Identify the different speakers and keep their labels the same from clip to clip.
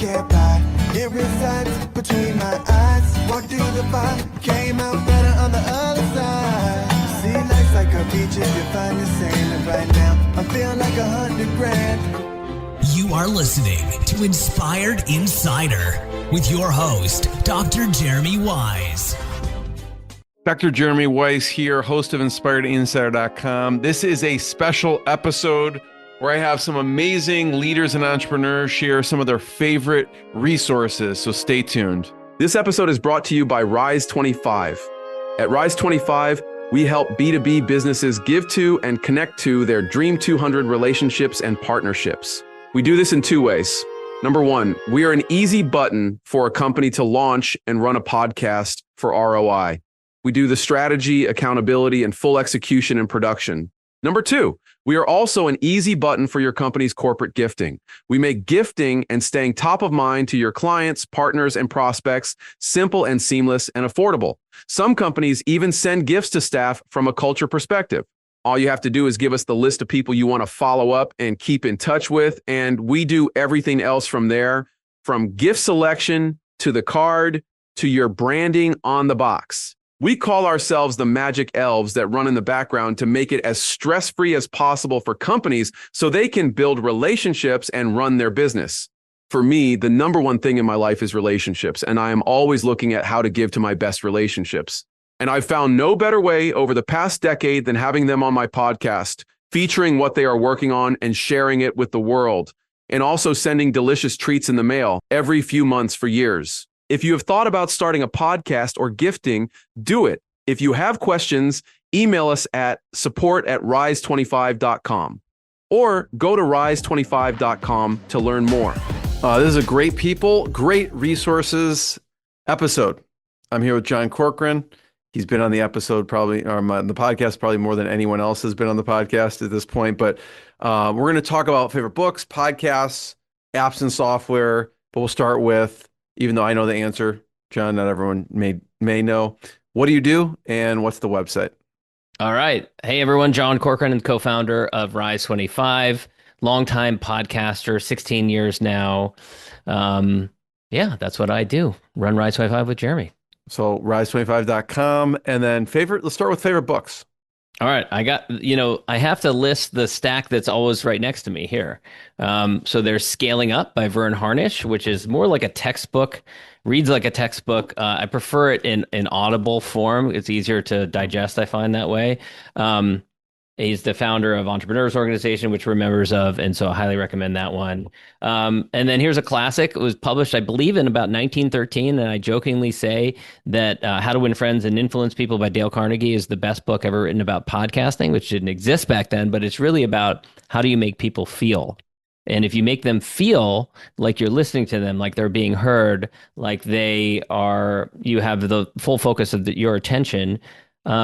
Speaker 1: can't buy. It resides between my eyes. Walked through the fire, came out better on the other side. See, life's like a beach if you find the sand. And right now, I feel like 100 grand.
Speaker 2: You are listening to Inspired Insider with your host, Dr. Jeremy Wise.
Speaker 3: Dr. Jeremy Wise here, host of InspiredInsider.com. This is a special episode where I have some amazing leaders and entrepreneurs share some of their favorite resources, so stay tuned.
Speaker 4: This episode is brought to you by Rise25. At Rise25, we help B2B businesses give to and connect to their Dream 200 relationships and partnerships. We do this in two ways. Number one, we are an easy button for a company to launch and run a podcast for ROI. We do the strategy, accountability, and full execution and production. Number two, we are also an easy button for your company's corporate gifting. We make gifting and staying top of mind to your clients, partners, and prospects simple and seamless and affordable. Some companies even send gifts to staff from a culture perspective. All you have to do is give us the list of people you want to follow up and keep in touch with, and we do everything else from there, from gift selection to the card to your branding on the box. We call ourselves the magic elves that run in the background to make it as stress-free as possible for companies so they can build relationships and run their business. For me, the number one thing in my life is relationships, and I am always looking at how to give to my best relationships. And I've found no better way over the past decade than having them on my podcast, featuring what they are working on and sharing it with the world, and also sending delicious treats in the mail every few months for years. If you have thought about starting a podcast or gifting, do it. If you have questions, email us at support@rise25.com or go to rise25.com to learn more. This is a great people, great resources episode. I'm here with John Corcoran. He's been on the episode probably, or on the podcast probably more than anyone else has been on the podcast at this point. But we're going to talk about favorite books, podcasts, apps and software. But we'll start with, even though I know the answer, John, not everyone may know. What do you do and what's the website?
Speaker 5: All right. Hey, everyone. John Corcoran, and co-founder of Rise25, longtime podcaster, 16 years now. Yeah, that's what I do. Run Rise25 with Jeremy.
Speaker 4: So rise25.com. And then let's start with favorite books.
Speaker 5: All right. I have to list the stack that's always right next to me here. So there's Scaling Up by Vern Harnish, which is more like a textbook, reads like a textbook. I prefer it in audible form. It's easier to digest, I find that way. He's the founder of Entrepreneurs Organization, which we're members of, and so I highly recommend that one. And then here's a classic. It was published, I believe, in about 1913, and I jokingly say that How to Win Friends and Influence People by Dale Carnegie is the best book ever written about podcasting, which didn't exist back then, but it's really about how do you make people feel. And if you make them feel like you're listening to them, like they're being heard, like you have the full focus of your attention,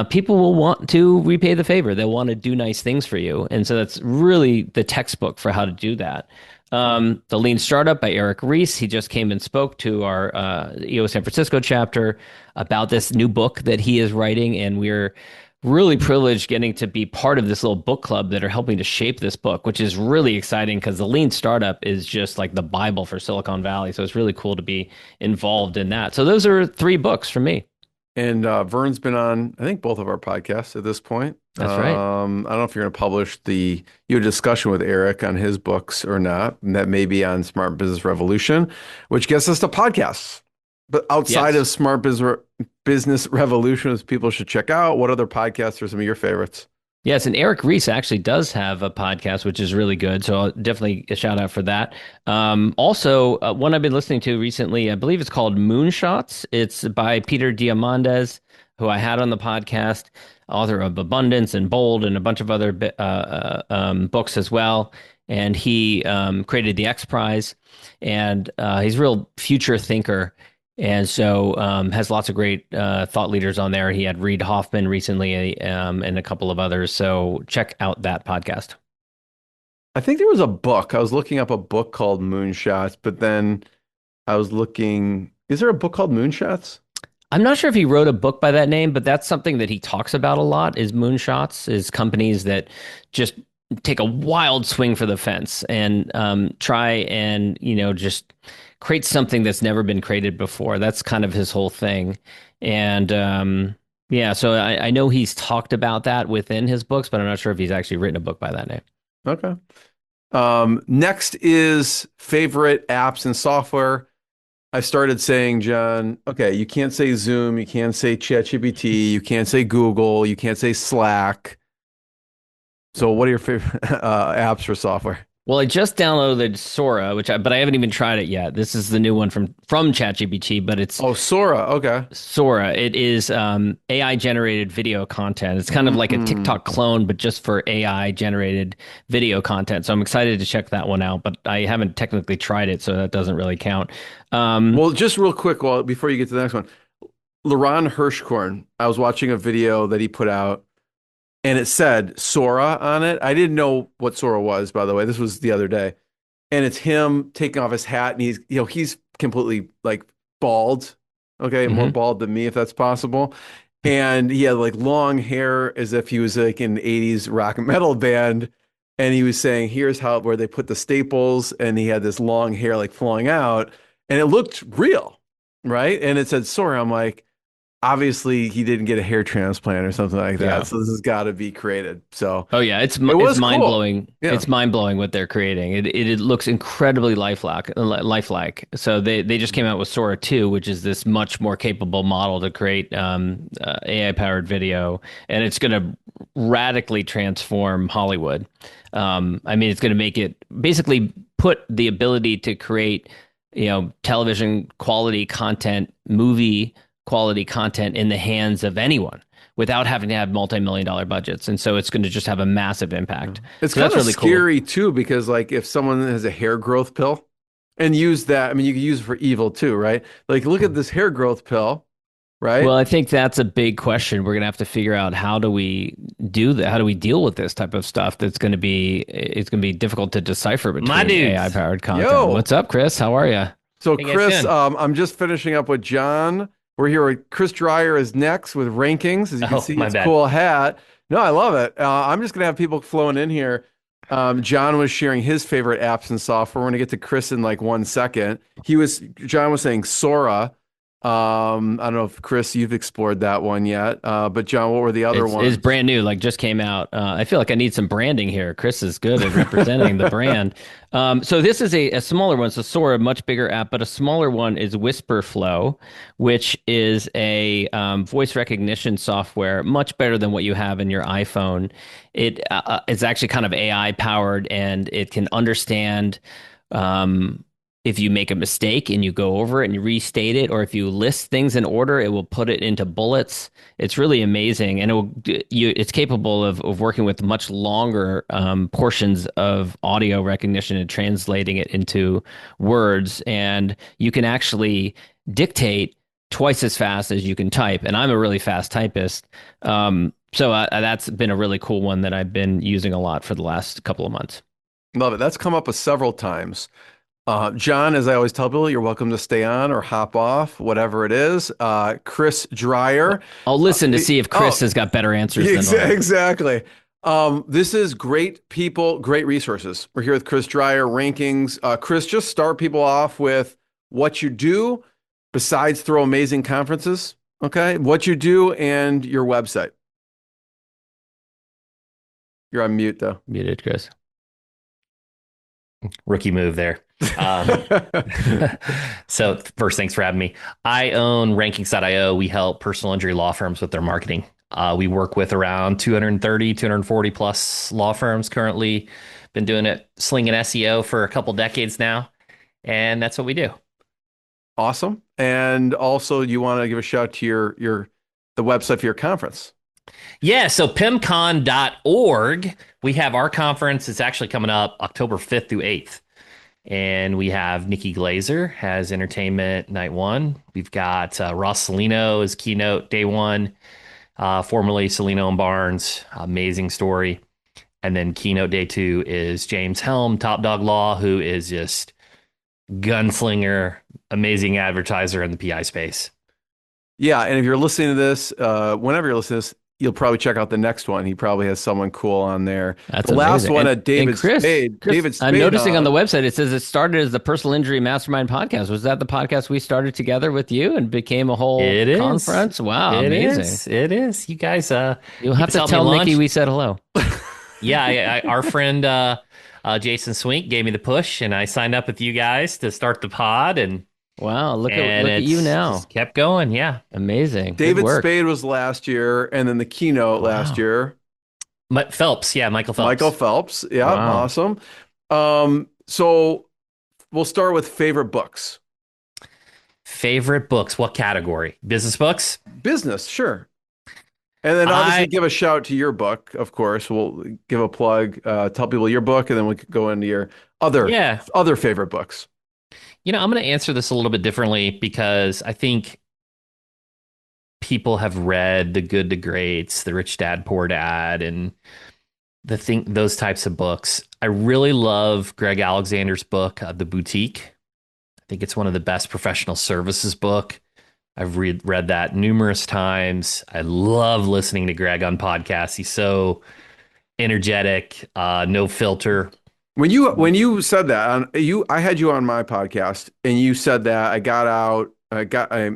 Speaker 5: people will want to repay the favor. They'll want to do nice things for you. And so that's really the textbook for how to do that. The Lean Startup by Eric Ries. He just came and spoke to our EO San Francisco chapter about this new book that he is writing. And we're really privileged getting to be part of this little book club that are helping to shape this book, which is really exciting because the Lean Startup is just like the Bible for Silicon Valley. So it's really cool to be involved in that. So those are 3 books from me.
Speaker 4: And Vern's been on, I think, both of our podcasts at this point.
Speaker 5: That's right.
Speaker 4: I don't know if you're going to publish your discussion with Eric on his books or not. And that may be on Smart Business Revolution, which gets us to podcasts. But outside of Smart Business Revolution, people should check out. What other podcasts are some of your favorites?
Speaker 5: Yes, and Eric Ries actually does have a podcast, which is really good. So I'll definitely a shout out for that. Also, one I've been listening to recently, I believe it's called Moonshots. It's by Peter Diamandis, who I had on the podcast, author of Abundance and Bold and a bunch of other books as well. And he created the X Prize, and he's a real future thinker. And so has lots of great thought leaders on there. He had Reid Hoffman recently and a couple of others. So check out that podcast.
Speaker 4: I think there was a book. I was looking up a book called Moonshots, but then I was looking, is there a book called Moonshots?
Speaker 5: I'm not sure if he wrote a book by that name, but that's something that he talks about a lot is moonshots, is companies that just take a wild swing for the fence and try and just create something that's never been created before. That's kind of his whole thing. And yeah, so I know he's talked about that within his books, but I'm not sure if he's actually written a book by that name.
Speaker 3: Okay. Next is favorite apps and software. I started saying, John, okay, you can't say Zoom, you can't say ChatGPT, you can't say Google, you can't say Slack. So what are your favorite apps for software?
Speaker 5: Well, I just downloaded Sora, but I haven't even tried it yet. This is the new one from ChatGPT, but it's
Speaker 3: Oh, Sora. Okay.
Speaker 5: Sora. It is AI generated video content. It's kind of like a TikTok clone, but just for AI generated video content. So I'm excited to check that one out, but I haven't technically tried it, so that doesn't really count.
Speaker 3: Well, just real quick, before you get to the next one, Laron Hirschkorn, I was watching a video that he put out and it said Sora on it. I didn't know what Sora was, by the way. This was the other day. And it's him taking off his hat and he's completely like bald. Okay, more bald than me if that's possible. And he had like long hair as if he was like in an 80s rock and metal band. And he was saying, here's where they put the staples, and he had this long hair like flowing out, and it looked real, right? And it said Sora. I'm like, obviously he didn't get a hair transplant or something like that.
Speaker 5: Yeah.
Speaker 3: So this has got to be created. So
Speaker 5: Oh yeah, it's
Speaker 3: was
Speaker 5: mind
Speaker 3: cool.
Speaker 5: blowing.
Speaker 3: Yeah.
Speaker 5: It's mind blowing what they're creating. It looks incredibly lifelike. So they just came out with Sora 2, which is this much more capable model to create AI powered video, and it's going to radically transform Hollywood. I mean, it's going to make it basically put the ability to create television quality content, movie quality content in the hands of anyone without having to have multi-million-dollar budgets. And so it's going to just have a massive impact.
Speaker 3: It's
Speaker 5: So
Speaker 3: kind of
Speaker 5: that's really
Speaker 3: scary too, because like if someone has a hair growth pill and use that, I mean, you can use it for evil too, right? Like look at this hair growth pill, right?
Speaker 5: Well, I think that's a big question. We're going to have to figure out, how do we do that? How do we deal with this type of stuff it's going to be difficult to decipher between
Speaker 6: My dudes.
Speaker 5: AI powered content.
Speaker 3: Yo.
Speaker 5: What's up, Chris? How are you?
Speaker 3: So
Speaker 6: Hey, guys,
Speaker 3: Chris,
Speaker 6: doing?
Speaker 3: I'm just finishing up with John. We're here with Chris Dreyer is next with rankings. As you can
Speaker 6: Oh,
Speaker 3: see,
Speaker 6: my
Speaker 3: it's
Speaker 6: bad.
Speaker 3: cool hat. No, I love it. I'm just going to have people flowing in here. John was sharing his favorite apps and software. We're going to get to Chris in like 1 second. John was saying Sora. I don't know if Chris, you've explored that one yet. But John, what were the other ones?
Speaker 5: It's brand new, like just came out. I feel like I need some branding here. Chris is good at representing the brand. So this is a smaller one. So Sora, a much bigger app, but a smaller one is Whisper Flow, which is a voice recognition software, much better than what you have in your iPhone. It's actually kind of AI powered, and it can understand if you make a mistake and you go over it and you restate it, or if you list things in order, it will put it into bullets. It's really amazing, and it's capable of working with much longer portions of audio recognition and translating it into words. And you can actually dictate twice as fast as you can type. And I'm a really fast typist, so that's been a really cool one that I've been using a lot for the last couple of months.
Speaker 3: Love it. That's come up several times. John, as I always tell people, you're welcome to stay on or hop off, whatever it is. Chris Dreyer.
Speaker 5: I'll listen to see if Chris has got better answers than mine.
Speaker 3: Exactly. This is great people, great resources. We're here with Chris Dreyer, rankings. Chris, just start people off with what you do besides throw amazing conferences. Okay. What you do and your website. You're on mute though.
Speaker 5: Muted, Chris.
Speaker 6: Rookie move there. So first, thanks for having me. I own Rankings.io. We help personal injury law firms with their marketing. We work with around 230, 240 plus law firms currently. Been doing it, slinging SEO for a couple decades now. And that's what we do.
Speaker 3: Awesome. And also you want to give a shout to the website for your conference.
Speaker 6: Yeah, so pimcon.org. We have our conference. It's actually coming up October 5th through 8th. And we have Nikki Glazer has entertainment night one. We've got Ross Salino as keynote day one, formerly Salino and Barnes. Amazing story. And then keynote day two is James Helm, Top Dog Law, who is just gunslinger, amazing advertiser in the PI space.
Speaker 3: Yeah. And if you're listening to this, whenever you're listening to this, you'll probably check out the next one. He probably has someone cool on there.
Speaker 5: That's
Speaker 3: the last
Speaker 5: amazing.
Speaker 3: one
Speaker 5: And,
Speaker 3: at David
Speaker 5: Chris,
Speaker 3: Spade. David Spade.
Speaker 5: I'm noticing on the website it says it started as the Personal Injury Mastermind podcast. Was that the podcast we started together with you and became a whole
Speaker 6: It is.
Speaker 5: conference? Wow,
Speaker 6: It
Speaker 5: amazing.
Speaker 6: is. It is. You guys,
Speaker 5: You'll have to
Speaker 6: helped me
Speaker 5: tell
Speaker 6: launch.
Speaker 5: Nikki we said hello.
Speaker 6: Yeah, our friend Jason Swink gave me the push, and I signed up with you guys to start the pod, and
Speaker 5: Wow, look at you
Speaker 6: it's
Speaker 5: now.
Speaker 6: just kept going. Yeah,
Speaker 5: Amazing. Good
Speaker 3: David
Speaker 5: work.
Speaker 3: Spade was last year, and then the keynote last year.
Speaker 6: Phelps. Yeah, Michael Phelps.
Speaker 3: Michael Phelps. Yeah,
Speaker 5: Wow.
Speaker 3: awesome. So we'll start with favorite books.
Speaker 6: Favorite books? What category? Business books?
Speaker 3: Business, sure. And then obviously give a shout to your book, of course. We'll give a plug, tell people your book, and then we could go into your other favorite books.
Speaker 6: I'm going to answer this a little bit differently because I think people have read The Good to Greats, The Rich Dad Poor Dad, and those types of books. I really love Greg Alexander's book, The Boutique. I think it's one of the best professional services book. I've read that numerous times. I love listening to Greg on podcasts. He's so energetic, no filter.
Speaker 3: When you said that, I had you on my podcast, and you said that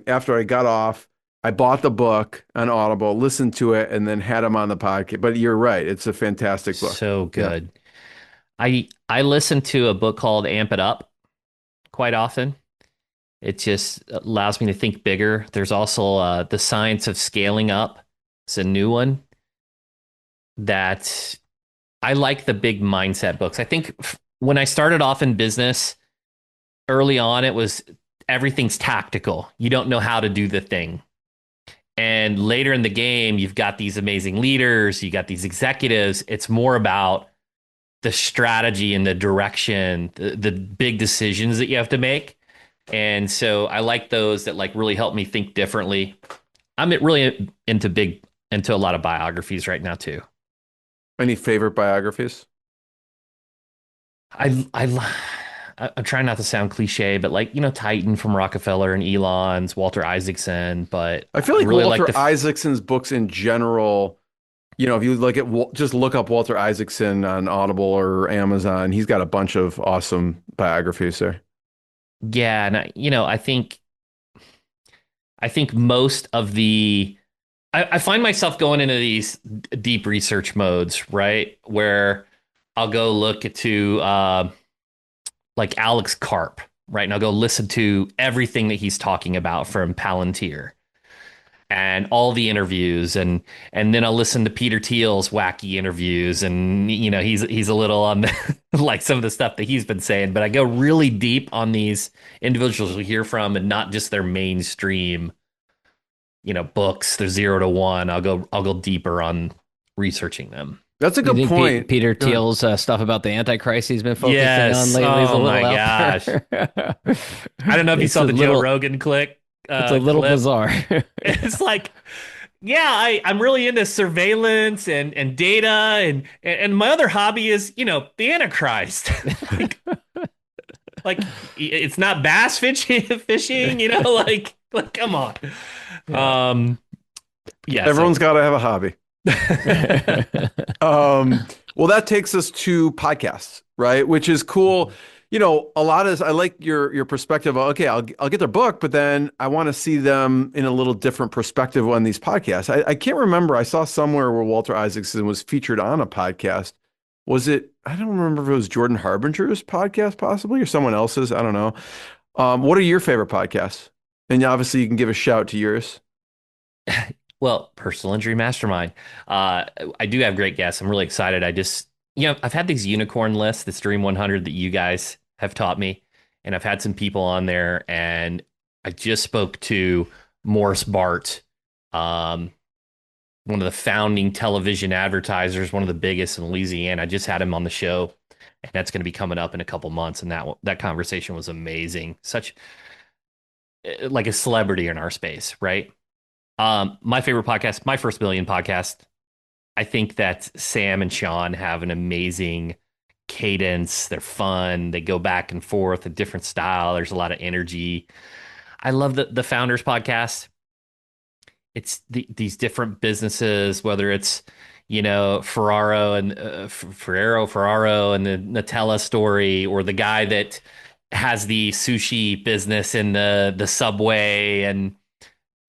Speaker 3: after I got off, I bought the book on Audible, listened to it, and then had him on the podcast. But you're right; it's a fantastic book.
Speaker 6: So good. Yeah. I listen to a book called Amp It Up quite often. It just allows me to think bigger. There's also The Science of Scaling Up. It's a new one that I like. The big mindset books. I think when I started off in business early on, it was everything's tactical. You don't know how to do the thing. And later in the game, you've got these amazing leaders, you got these executives. It's more about the strategy and the direction, the big decisions that you have to make. And so I like those that really help me think differently. I'm really into a lot of biographies right now too.
Speaker 3: Any favorite biographies?
Speaker 6: I'm trying not to sound cliche, but Titan from Rockefeller and Elon's, Walter Isaacson. But
Speaker 3: I feel like
Speaker 6: really
Speaker 3: Walter Isaacson's books in general, if you just look up Walter Isaacson on Audible or Amazon, he's got a bunch of awesome biographies there.
Speaker 6: Yeah, and I think most of I find myself going into these deep research modes, right? Where I'll go look to Alex Karp, right? And I'll go listen to everything that he's talking about from Palantir and all the interviews, and then I'll listen to Peter Thiel's wacky interviews, and he's a little on some of the stuff that he's been saying, but I go really deep on these individuals we hear from, and not just their mainstream books. They're 0 to 1. I'll go deeper on researing them.
Speaker 3: That's a good point.
Speaker 5: Peter Thiel's stuff about the Antichrist he's been focusing on lately is a little out there.
Speaker 6: I don't know if you saw the Joe Rogan clip.
Speaker 5: It's a little bizarre.
Speaker 6: It's I'm really into surveillance and data, and my other hobby is the Antichrist. It's not bass fishing, come on.
Speaker 3: Everyone's got to have a hobby. Well, that takes us to podcasts, right? Which is cool. I like your perspective. Okay, I'll get their book, but then I want to see them in a little different perspective on these podcasts. I can't remember. I saw somewhere where Walter Isaacson was featured on a podcast. Was it? I don't remember if it was Jordan Harbinger's podcast, possibly, or someone else's. I don't know. What are your favorite podcasts? And obviously, you can give a shout to yours.
Speaker 6: Well, Personal Injury Mastermind. I do have great guests. I'm really excited. I've had these unicorn lists, this Dream 100 that you guys have taught me, and I've had some people on there, and I just spoke to Morris Bart, one of the founding television advertisers, one of the biggest in Louisiana. I just had him on the show, and that's going to be coming up in a couple months, and that conversation was amazing. Such like a celebrity in our space, right? My favorite podcast, My First Million podcast. I think that Sam and Sean have an amazing cadence. They're fun. They go back and forth, a different style. There's a lot of energy. I love the Founders podcast. these different businesses, whether it's, Ferraro and Ferraro and the Nutella story, or the guy that has the sushi business in the subway. And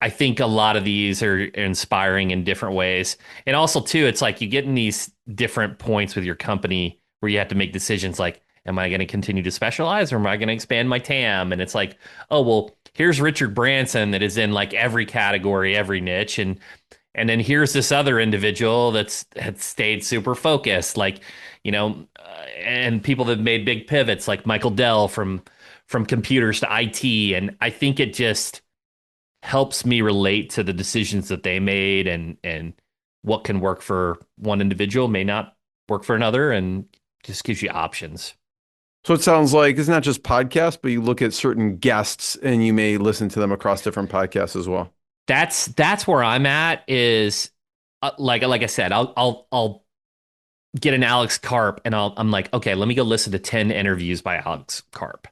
Speaker 6: I think a lot of these are inspiring in different ways. And also, too, it's like you get in these different points with your company where you have to make decisions like, am I going to continue to specialize, or am I going to expand my TAM? And it's like, oh, well, here's Richard Branson that is in like every category, every niche. And then here's this other individual that's had stayed super focused, like, and people that made big pivots like Michael Dell from computers to IT. And I think it just helps me relate to the decisions that they made, and what can work for one individual may not work for another, and just gives you options.
Speaker 3: So it sounds like it's not just podcasts, but you look at certain guests and you may listen to them across different podcasts as well.
Speaker 6: That's where I'm at, is like I said, I'll get an Alex Karp, and I'm like, okay, let me go listen to 10 interviews by Alex Karp.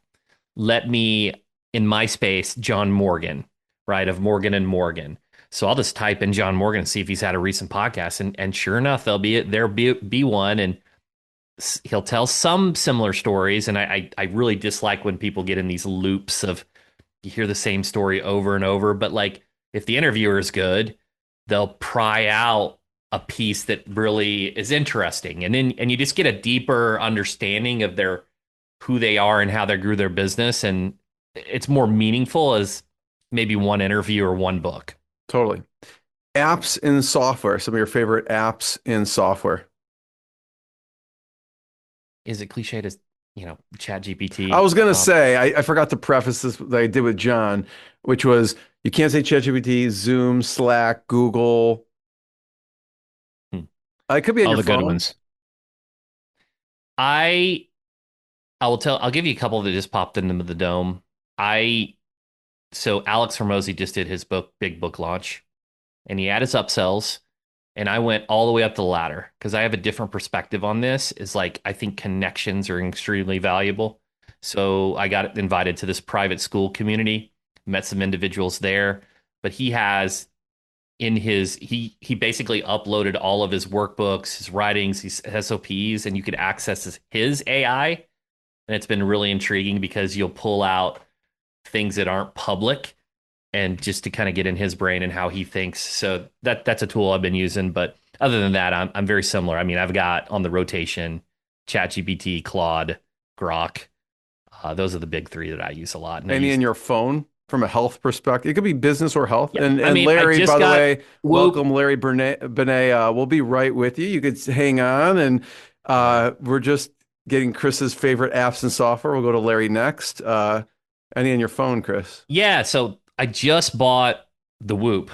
Speaker 6: Let me, in my space, John Morgan, right, of Morgan and Morgan. So I'll just type in John Morgan and see if he's had a recent podcast, and sure enough, there'll be one, and he'll tell some similar stories. And I really dislike when people get in these loops of, you hear the same story over and over. But like, if the interviewer is good, they'll pry out a piece that really is interesting, and you just get a deeper understanding of who they are and how they grew their business, and it's more meaningful as maybe one interview or one book.
Speaker 3: Totally. Apps and software. Some of your favorite apps and software.
Speaker 6: Is it cliche to, chat GPT?
Speaker 3: I was going to say, I forgot to preface this that I did with John, which was, you can't say ChatGPT, Zoom, Slack, Google. It could be on
Speaker 5: All
Speaker 3: your
Speaker 5: the good
Speaker 3: phone.
Speaker 5: ones.
Speaker 6: I'll give you a couple that just popped into the dome. So Alex Hormozy just did his big book launch, and he had his upsells, and I went all the way up the ladder because I have a different perspective on this. Is like, I think connections are extremely valuable. So I got invited to this private school community, met some individuals there, but he has he basically uploaded all of his workbooks, his writings, his SOPs, and you could access his AI. And it's been really intriguing because you'll pull out things that aren't public, and just to kind of get in his brain and how he thinks. So that's a tool I've been using. But other than that, I'm very similar. I mean, I've got on the rotation ChatGPT, Claude, Grok. Those are the big three that I use a lot. And
Speaker 3: Any in your phone from a health perspective? It could be business or health.
Speaker 6: Yeah,
Speaker 3: And
Speaker 6: I mean,
Speaker 3: Larry, by the way,
Speaker 6: Whoop.
Speaker 3: welcome, Larry Benet. We'll be right with you. You could hang on, and we're just getting Chris's favorite apps and software. We'll go to Larry next. Any on your phone, Chris?
Speaker 6: Yeah, so I just bought the Whoop.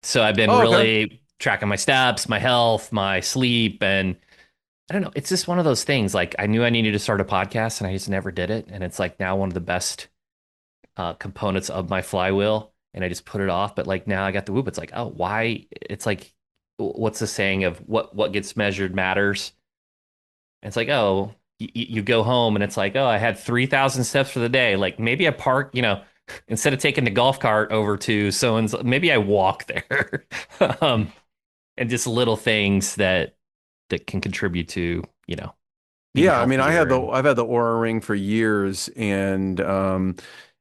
Speaker 6: So I've been really tracking my steps, my health, my sleep, and I don't know. It's just one of those things. Like, I knew I needed to start a podcast, and I just never did it. And it's like now one of the best components of my flywheel, and I just put it off. But like, now I got the Whoop. It's like, oh, why? It's like, what's the saying of what gets measured matters? And it's like, oh, you go home, and it's like, oh, I had 3,000 steps for the day. Like, maybe I park, instead of taking the golf cart over to so-and-so, maybe I walk there. And just little things that can contribute to, being
Speaker 3: Yeah, I mean, I've had
Speaker 6: healthier.
Speaker 3: the Aura Ring for years, and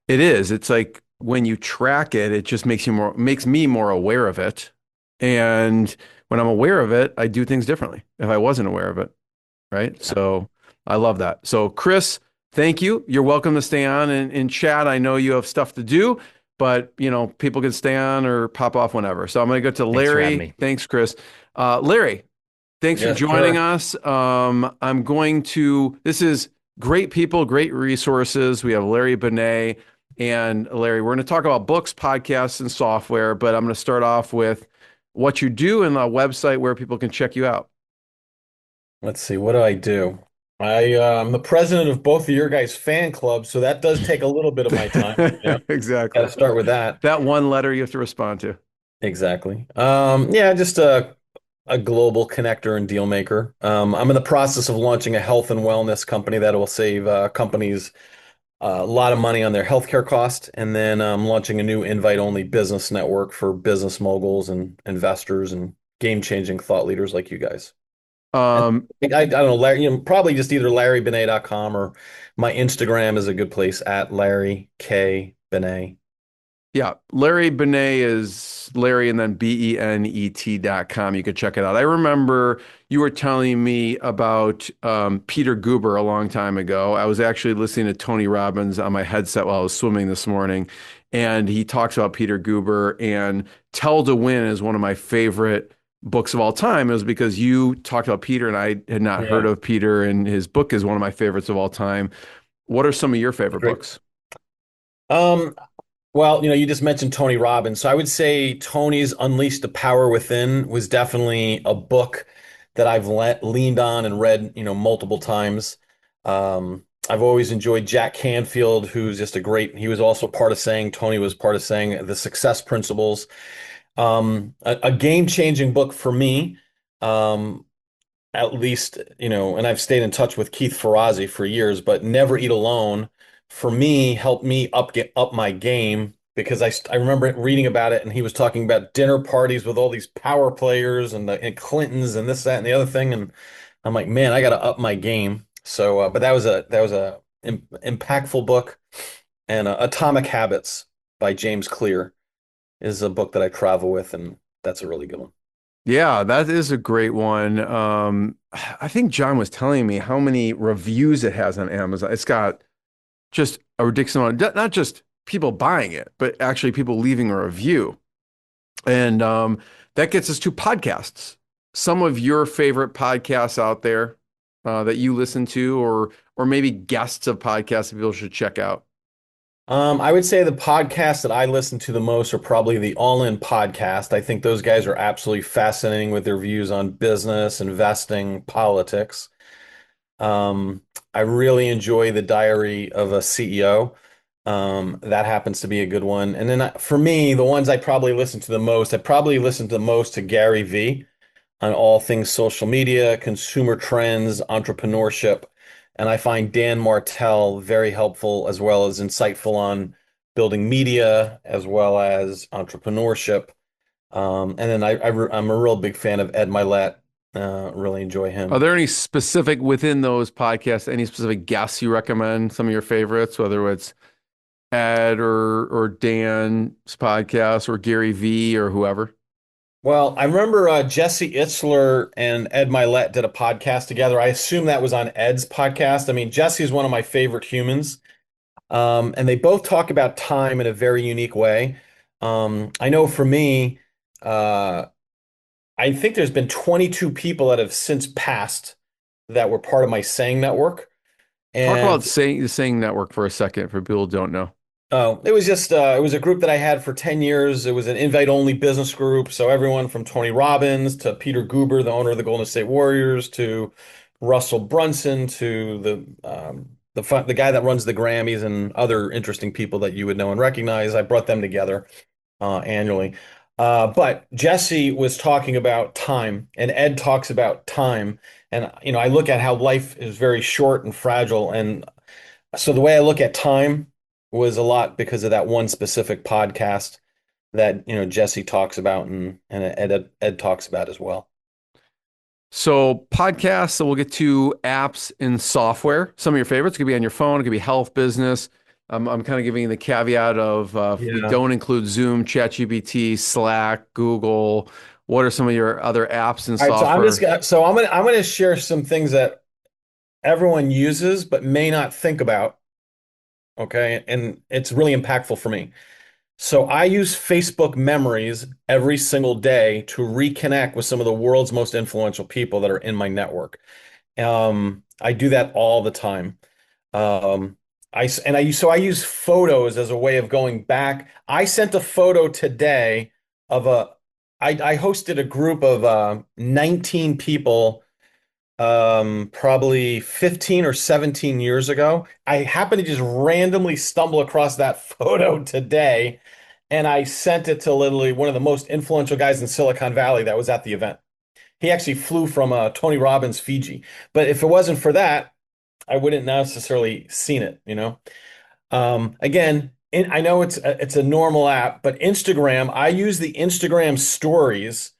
Speaker 3: it's like when you track it, it just makes me more aware of it. And when I'm aware of it, I do things differently if I wasn't aware of it. Right.
Speaker 6: Yeah.
Speaker 3: So I love that. So Chris, thank you. You're welcome to stay on and chat. I know you have stuff to do, but people can stay on or pop off whenever. So I'm going to go to
Speaker 6: Thanks for having
Speaker 3: Larry.
Speaker 6: me.
Speaker 3: Thanks, Chris. Larry, thanks for joining us. This is great people, great resources. We have Larry Benet and Larry. We're going to talk about books, podcasts, and software, but I'm going to start off with what you do and the website where people can check you out.
Speaker 7: Let's see, what do I do? I'm the president of both of your guys' fan clubs, so that does take a little bit of my time.
Speaker 3: Exactly.
Speaker 7: Got to start with that.
Speaker 3: That one letter you have to respond to.
Speaker 7: Exactly. Just a global connector and deal maker. I'm in the process of launching a health and wellness company that will save companies a lot of money on their healthcare cost, and then launching a new invite-only business network for business moguls and investors and game-changing thought leaders like you guys. And
Speaker 3: Um,
Speaker 7: I don't know, Larry, probably just either LarryBenet.com, or my Instagram is a good place at Larry K Benet.
Speaker 3: Yeah, Larry Benet is Larry and then Benet.com. You could check it out. I remember you were telling me about Peter Guber a long time ago. I was actually listening to Tony Robbins on my headset while I was swimming this morning, and he talks about Peter Guber, and Tell to Win is one of my favorite books of all time. It was because you talked about Peter, and I had not heard
Speaker 7: Yeah,
Speaker 3: of Peter, and his book is one of my favorites of all time. What are some of your favorite
Speaker 7: great.
Speaker 3: books?
Speaker 7: Um, Well, you just mentioned Tony Robbins. So I would say Tony's Unleash the Power Within was definitely a book that I've leaned on and read, multiple times. I've always enjoyed Jack Canfield, who's just he was also part of saying, Tony was part of saying the Success Principles. A game-changing book for me. Um, at least, and I've stayed in touch with Keith Ferrazzi for years, but Never Eat Alone for me helped me get up my game, because I remember reading about it, and he was talking about dinner parties with all these power players and Clintons and this, that, and the other thing. And I'm like, man, I got to up my game. So, but that was a impactful book. And Atomic Habits by James Clear is a book that I travel with, and that's a really good one.
Speaker 3: Yeah, that is a great one. I think John was telling me how many reviews it has on Amazon. It's got just a ridiculous amount, not just people buying it, but actually people leaving a review. And that gets us to podcasts. Some of your favorite podcasts out there that you listen to, or maybe guests of podcasts that people should check out.
Speaker 7: I would say the podcasts that I listen to the most are probably the All In podcast. I think those guys are absolutely fascinating with their views on business, investing, politics. Um, I really enjoy the Diary of a CEO. That happens to be a good one. And then for me, the ones I probably listen to the most, I probably listen to the most to Gary V on all things social media, consumer trends, entrepreneurship. And I find Dan Martell very helpful, as well as insightful on building media as well as entrepreneurship. And then I'm a real big fan of Ed Milet. Really enjoy
Speaker 3: Are
Speaker 7: him.
Speaker 3: there any specific within those podcasts, any specific guests you recommend, some of your favorites, whether it's Ed or Dan's podcast or Gary V or whoever?
Speaker 7: Well, I remember Jesse Itzler and Ed Milet did a podcast together. I assume that was on Ed's podcast. I mean, Jesse is one of my favorite humans. And they both talk about time in a very unique way. I know for me, uh, I think there's been 22 people that have since passed that were part of my saying network.
Speaker 3: Talk about
Speaker 7: And
Speaker 3: saying the saying network for a second for people who don't know.
Speaker 7: it was just it was a group that I had for 10 years. It was an invite-only business group. So everyone from Tony Robbins to Peter Guber, the owner of the Golden State Warriors, to Russell Brunson, to the guy that runs the Grammys, and other interesting people that you would know and recognize. I brought them together annually. But Jesse was talking about time, and Ed talks about time. And I look at how life is very short and fragile, and so the way I look at time was a lot because of that one specific podcast that Jesse talks about, and Ed talks about as well.
Speaker 3: So podcasts, so we'll get to apps and software. Some of your favorites could be on your phone, it could be health, business. I'm kind of giving you the caveat of we
Speaker 7: Yeah.
Speaker 3: don't include Zoom, ChatGPT, Slack, Google. What are some of your other apps and
Speaker 7: All right, so
Speaker 3: software?
Speaker 7: I'm gonna share some things that everyone uses but may not think about. Okay, and it's really impactful for me. So I use Facebook Memories every single day to reconnect with some of the world's most influential people that are in my network. I do that all the time. Um, I use photos as a way of going back. I sent a photo today of I hosted a group of 19 people, probably 15 or 17 years ago. I happened to just randomly stumble across that photo today, and I sent it to literally one of the most influential guys in Silicon Valley that was at the event. He actually flew from Tony Robbins, Fiji. But if it wasn't for that, I wouldn't necessarily seen it. Again, I know it's a normal app, but Instagram, I use the Instagram stories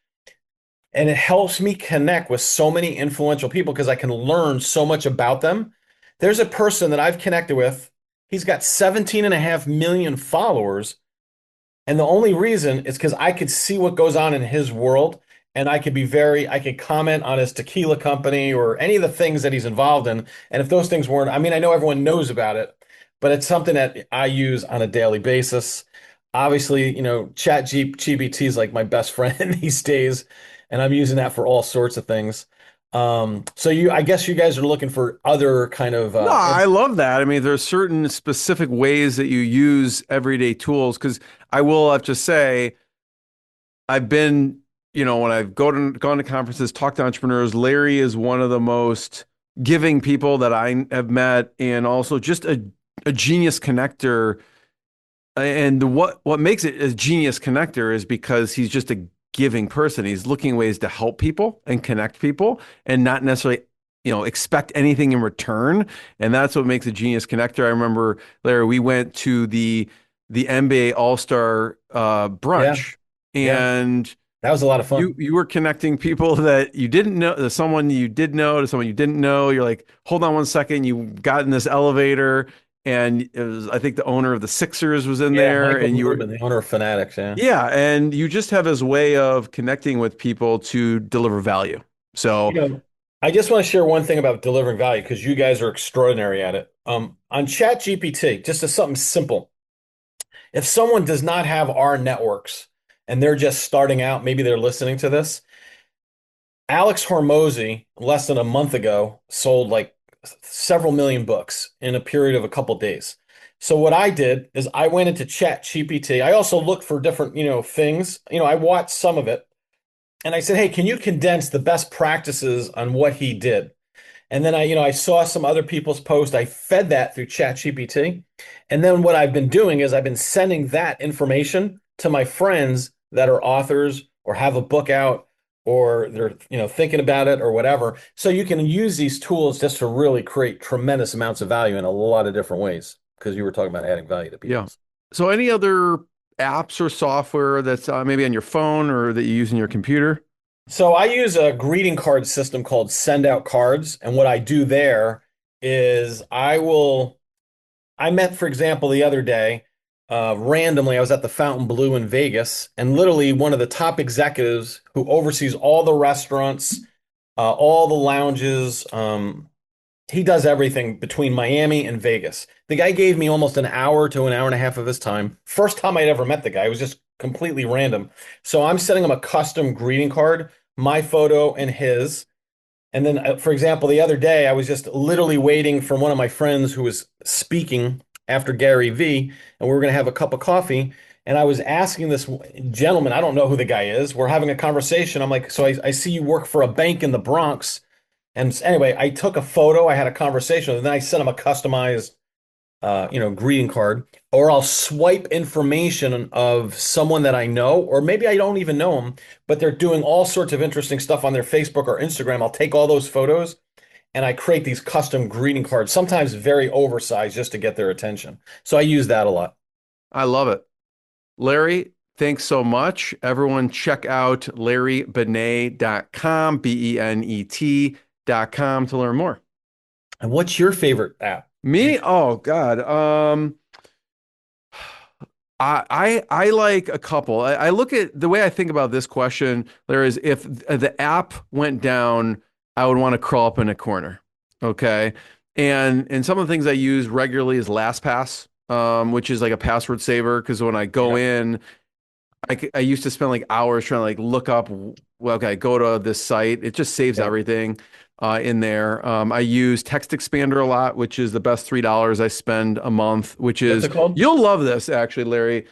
Speaker 7: and it helps me connect with so many influential people because I can learn so much about them. There's a person that I've connected with. He's got 17.5 million followers. And the only reason is because I could see what goes on in his world and I could comment on his tequila company or any of the things that he's involved in. And if those things weren't, I mean, I know everyone knows about it, but it's something that I use on a daily basis. Obviously, GPT is like my best friend these days, and I'm using that for all sorts of things. I guess you guys are looking for other kind of,
Speaker 3: No, I love that. I mean, there's certain specific ways that you use everyday tools because I will have to say, I've been, when I've gone to conferences, talked to entrepreneurs, Larry is one of the most giving people that I have met, and also just a genius connector. And what makes it a genius connector is because he's just a giving person. He's looking ways to help people and connect people and not necessarily, expect anything in return. And that's what makes a genius connector. I remember, Larry, we went to the NBA All-Star brunch,
Speaker 7: Yeah.
Speaker 3: and
Speaker 7: That was a lot of fun.
Speaker 3: you were connecting people that you didn't know, to someone you did know, to someone you didn't know. You're like, hold on one second. You got in this elevator, and it was, I think the owner of the Sixers was in
Speaker 7: Yeah,
Speaker 3: there,
Speaker 7: Michael
Speaker 3: and you were,
Speaker 7: Rubin, the owner of Fanatics. Yeah.
Speaker 3: yeah, and you just have this way of connecting with people to deliver value. So,
Speaker 7: I just want to share one thing about delivering value because you guys are extraordinary at it. On ChatGPT, just as something simple, if someone does not have our networks and they're just starting out, maybe they're listening to this. Alex Hormozy, less than a month ago, sold like several million books in a period of a couple days. So what I did is I went into ChatGPT. I also looked for different, things. I watched some of it and I said, "Hey, can you condense the best practices on what he did?" And then I saw some other people's posts. I fed that through ChatGPT. And then what I've been doing is I've been sending that information to my friends that are authors or have a book out or they're, thinking about it or whatever. So you can use these tools just to really create tremendous amounts of value in a lot of different ways because you were talking about adding value to people.
Speaker 3: yeah. So any other apps or software that's maybe on your phone or that you use in your computer?
Speaker 7: So I use a greeting card system called Send Out Cards. And what I do there is I met, for example, the other day, randomly, I was at the Fountain Blue in Vegas, and literally one of the top executives who oversees all the restaurants, all the lounges, he does everything between Miami and Vegas. The guy gave me almost an hour to an hour and a half of his time. First time I'd ever met the guy. It was just completely random. So I'm sending him a custom greeting card, my photo and his. And then, for example, the other day, I was just literally waiting for one of my friends who was speaking after Gary Vee, and we were going to have a cup of coffee. And I was asking this gentleman, I don't know who the guy is. We're having a conversation. I'm like, so I see you work for a bank in the Bronx. And anyway, I took a photo, I had a conversation, and then I sent him a customized, greeting card. Or I'll swipe information of someone that I know, or maybe I don't even know them, but they're doing all sorts of interesting stuff on their Facebook or Instagram. I'll take all those photos and I create these custom greeting cards, sometimes very oversized just to get their attention. So I use that a lot.
Speaker 3: I love it. Larry, thanks so much. Everyone check out LarryBenet.com, BENET.com to learn more.
Speaker 7: And what's your favorite app?
Speaker 3: Me? Oh God. I like a couple. I look at the way I think about this question, Larry, is if the app went down, I would want to crawl up in a corner. Okay. And some of the things I use regularly is LastPass, which is like a password saver. Cause when I go in, I used to spend like hours trying to like look up, well, okay, go to this site. It just saves everything in there. I use Text Expander a lot, which is the best $3 I spend a month, which
Speaker 7: What's
Speaker 3: is,
Speaker 7: it called?
Speaker 3: you'll love this actually, Larry.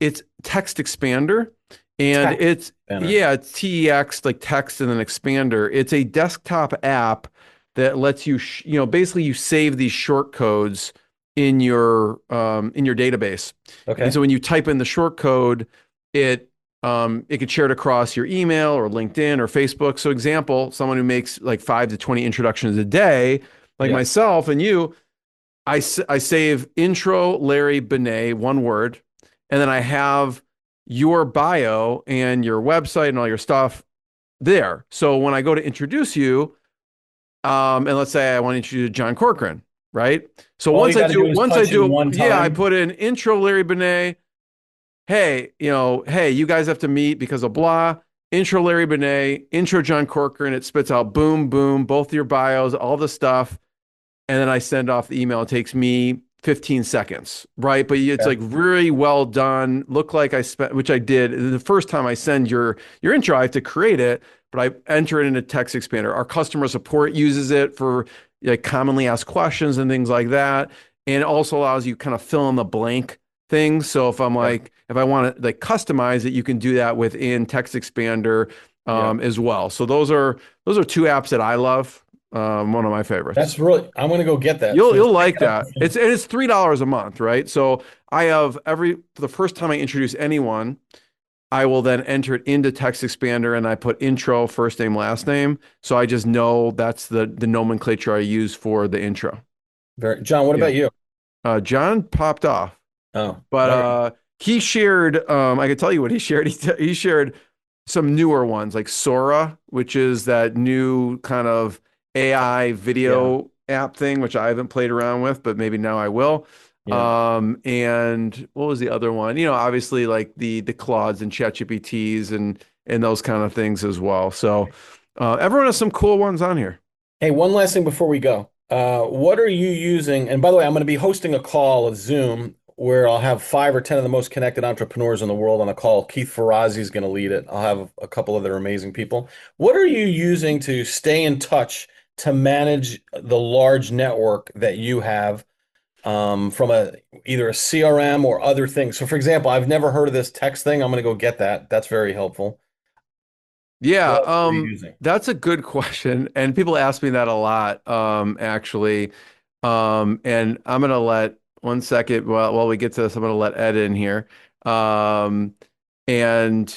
Speaker 3: It's Text Expander. And
Speaker 7: Text Expander.
Speaker 3: it's TEX, like text and then expander. It's a desktop app that lets you, basically you save these short codes in your database.
Speaker 7: Okay.
Speaker 3: And so when you type in the short code, it could share it across your email or LinkedIn or Facebook. So example, someone who makes like 5 to 20 introductions a day, like myself and you, I save intro Larry Benet, one word, and then I have your bio and your website and all your stuff there. So when I go to introduce you, and let's say I want to introduce you to John Corcoran, right? So
Speaker 7: All you got to do is touch it one
Speaker 3: yeah, I
Speaker 7: time.
Speaker 3: put in intro Larry Benet. Hey, hey, you guys have to meet because of blah. Intro Larry Benet, intro John Corcoran. It spits out boom, boom, both your bios, all the stuff. And then I send off the email. It takes me 15 seconds, right? But it's like really well done. Look like I spent, which I did. The first time I send your intro, I have to create it, but I enter it in a text expander. Our customer support uses it for like commonly asked questions and things like that. And it also allows you kind of fill in the blank things. So if I'm like, if I want to like customize it, you can do that within text expander as well. So those are two apps that I love. One of my favorites.
Speaker 7: That's really, I'm going to go get that.
Speaker 3: You'll like that. It's $3 a month, right? So I have for the first time I introduce anyone, I will then enter it into text expander and I put intro, first name, last name. So I just know that's the nomenclature I use for the intro.
Speaker 7: John, what about you?
Speaker 3: John popped off.
Speaker 7: Oh,
Speaker 3: but he shared, I could tell you what he shared. He shared some newer ones like Sora, which is that new kind of AI video app thing, which I haven't played around with, but maybe now I will. And what was the other one? Obviously like the Claudes and ChatGPTs and those kind of things as well. So everyone has some cool ones on here.
Speaker 7: Hey, one last thing before we go. What are you using? And by the way, I'm going to be hosting a call of Zoom where I'll have 5 or 10 of the most connected entrepreneurs in the world on a call. Keith Ferrazzi is going to lead it. I'll have a couple other amazing people. What are you using to stay in touch to manage the large network that you have from either a CRM or other things? So for example, I've never heard of this text thing. I'm going to go get that. That's very helpful.
Speaker 3: Yeah, that's a good question. And people ask me that a lot, actually. And I'm going to let one second while we get to this, I'm going to let Ed in here. Ed's going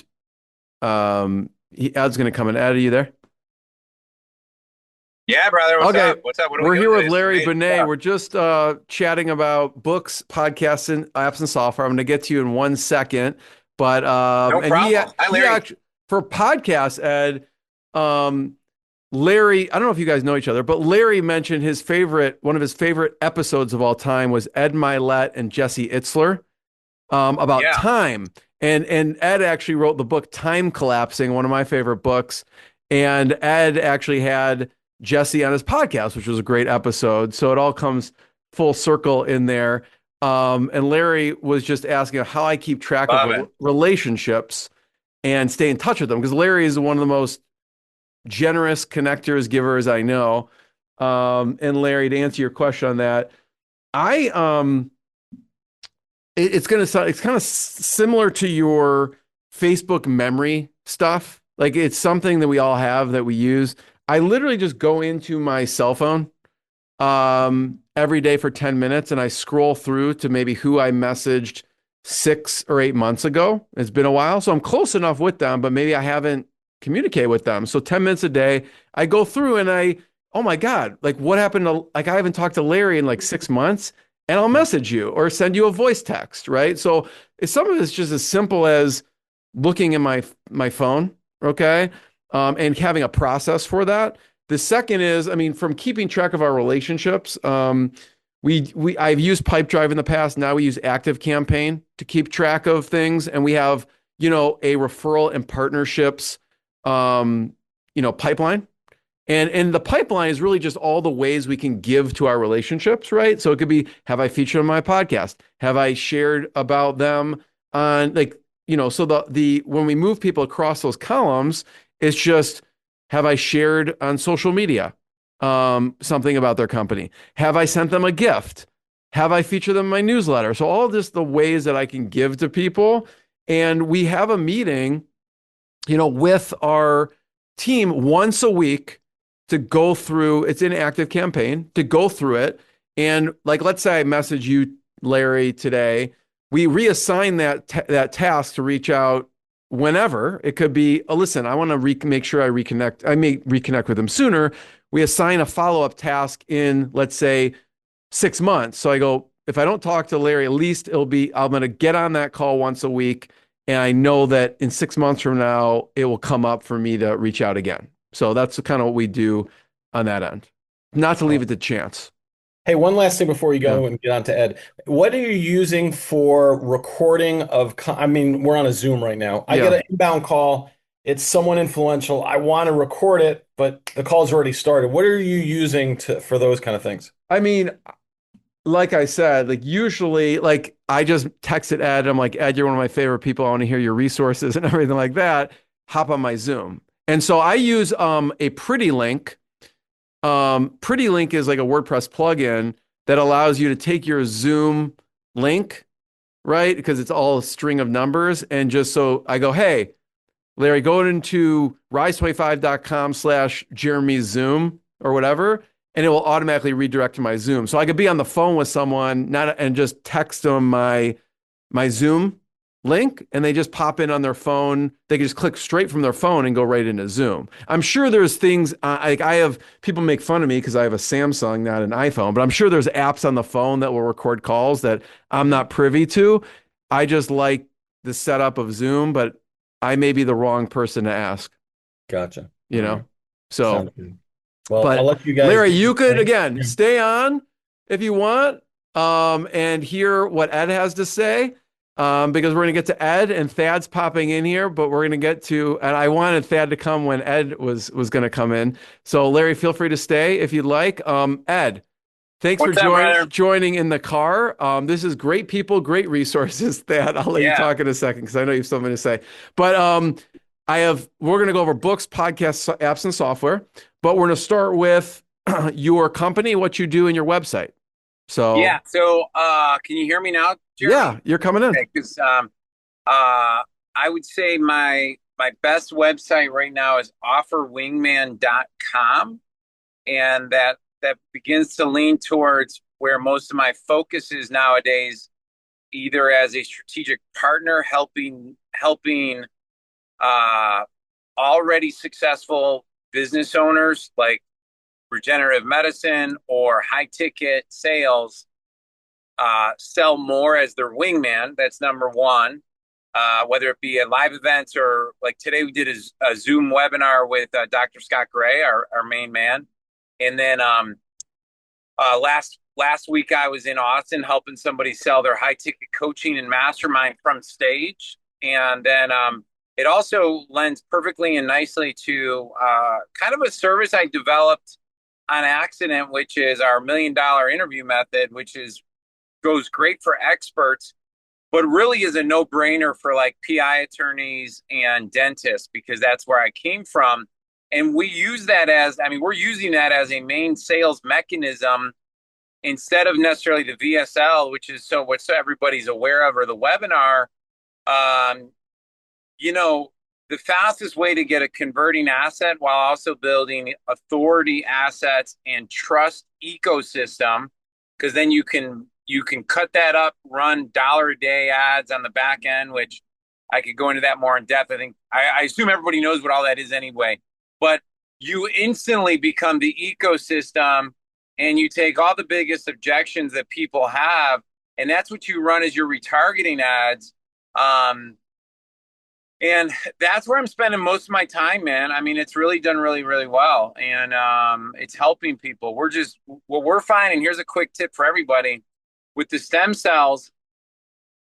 Speaker 3: to come in. Ed, are you there?
Speaker 8: Yeah, brother. What's up? What's up?
Speaker 3: We're here with Larry Benet. We're just chatting about books, podcasts, and apps and software. I'm going to get to you in 1 second. But
Speaker 8: no problem. Hi, Larry.
Speaker 3: For podcasts, Ed, Larry, I don't know if you guys know each other, but Larry mentioned one of his favorite episodes of all time was Ed Milet and Jesse Itzler about time. And Ed actually wrote the book Time Collapsing, one of my favorite books. And Ed actually had Jesse on his podcast, which was a great episode. So it all comes full circle in there. And Larry was just asking how I keep track of relationships and stay in touch with them, because Larry is one of the most generous connectors, givers I know. And Larry, to answer your question on that, it's kind of similar to your Facebook memory stuff. Like it's something that we all have that we use. I literally just go into my cell phone every day for 10 minutes and I scroll through to maybe who I messaged 6 or 8 months ago. It's been a while, so I'm close enough with them, but maybe I haven't communicated with them. So 10 minutes a day, I go through and oh my God, like what happened to, like I haven't talked to Larry in like 6 months, and I'll message you or send you a voice text, right? So some of it's just as simple as looking at my phone, okay? And having a process for that. The second is, from keeping track of our relationships, I've used Pipedrive in the past. Now we use ActiveCampaign to keep track of things. And we have, a referral and partnerships, pipeline. And the pipeline is really just all the ways we can give to our relationships, right? So it could be, have I featured on my podcast? Have I shared about them on so when we move people across those columns, it's just, have I shared on social media something about their company? Have I sent them a gift? Have I featured them in my newsletter? So all of this, the ways that I can give to people. And we have a meeting, with our team once a week to go through, it's in ActiveCampaign, to go through it. And let's say I message you, Larry, today, we reassign that task to reach out whenever. It could be, listen, I want to make sure I reconnect. I may reconnect with them sooner. We assign a follow-up task in, let's say, 6 months. So I go, if I don't talk to Larry, at least I'm going to get on that call once a week. And I know that in 6 months from now, it will come up for me to reach out again. So that's kind of what we do on that end, not to leave it to chance.
Speaker 7: Hey, one last thing before you go and get on to Ed. What are you using for recording of, I mean, we're on a Zoom right now. I get an inbound call. It's someone influential. I want to record it, but the call's already started. What are you using for those kind of things?
Speaker 3: I mean, like I said, like usually, like I just texted Ed. I'm like, Ed, you're one of my favorite people. I want to hear your resources and everything like that. Hop on my Zoom. And so I use a Pretty Link. Pretty Link is like a WordPress plugin that allows you to take your Zoom link, right? Because it's all a string of numbers. And just so I go, hey, Larry, go into rise25.com/Jeremy Zoom or whatever, and it will automatically redirect to my Zoom. So I could be on the phone with someone and just text them my Zoom link, and they just pop in on their phone. They can just click straight from their phone and go right into Zoom. I'm sure there's things like I have people make fun of me because I have a Samsung, not an iPhone, but I'm sure there's apps on the phone that will record calls that I'm not privy to. I just like the setup of Zoom, but I may be the wrong person to ask.
Speaker 7: Gotcha.
Speaker 3: You know, so.
Speaker 7: Well,
Speaker 3: but
Speaker 7: I'll let you guys.
Speaker 3: Larry, you could again stay on if you want, and hear what Ed has to say, because we're going to get to Ed, and Thad's popping in here, but we're going to get to, and I wanted Thad to come when Ed was going to come in. So Larry, feel free to stay if you'd like. Ed, thanks for joining in the car. This is great people, great resources. Thad, I'll let you talk in a second because I know you have something to say. But we're going to go over books, podcasts, apps, and software. But we're going to start with your company, what you do, and your website. So
Speaker 8: So can you hear me now, Jeremy?
Speaker 3: Yeah, you're coming in.
Speaker 8: Okay, because I would say my best website right now is OfferWingman.com, and that begins to lean towards where most of my focus is nowadays, either as a strategic partner helping already successful business owners like regenerative medicine or high ticket sales sell more as their wingman. That's number one. Whether it be at live events or like today we did a Zoom webinar with Dr. Scott Gray, our main man. And then last week I was in Austin helping somebody sell their high ticket coaching and mastermind from stage. And then it also lends perfectly and nicely to kind of a service I developed on accident, which is our $1 million interview method, which goes great for experts, but really is a no-brainer for like PI attorneys and dentists, because that's where I came from. And we use that we're using that as a main sales mechanism instead of necessarily the VSL, which is what everybody's aware of, or the webinar. The fastest way to get a converting asset while also building authority assets and trust ecosystem, because then you can cut that up, run $1 a day ads on the back end, which I could go into that more in depth. I think I assume everybody knows what all that is anyway, but you instantly become the ecosystem and you take all the biggest objections that people have, and that's what you run as your retargeting ads. And that's where I'm spending most of my time, man. I mean, it's really done really, really well. And it's helping people. What we're finding, here's a quick tip for everybody with the stem cells,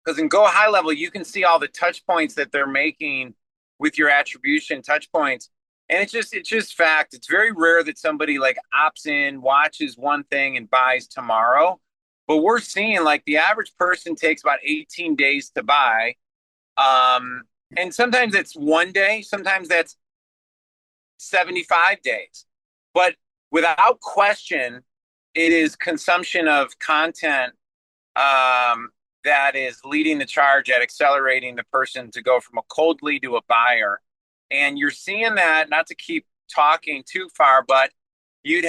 Speaker 8: because in Go High Level, you can see all the touch points that they're making with your attribution touch points. And it's just fact. It's very rare that somebody like opts in, watches one thing and buys tomorrow. But we're seeing like the average person takes about 18 days to buy. And sometimes it's 1 day, sometimes that's 75 days. But without question, it is consumption of content that is leading the charge at accelerating the person to go from a cold lead to a buyer. And you're seeing that, not to keep talking too far, but maybe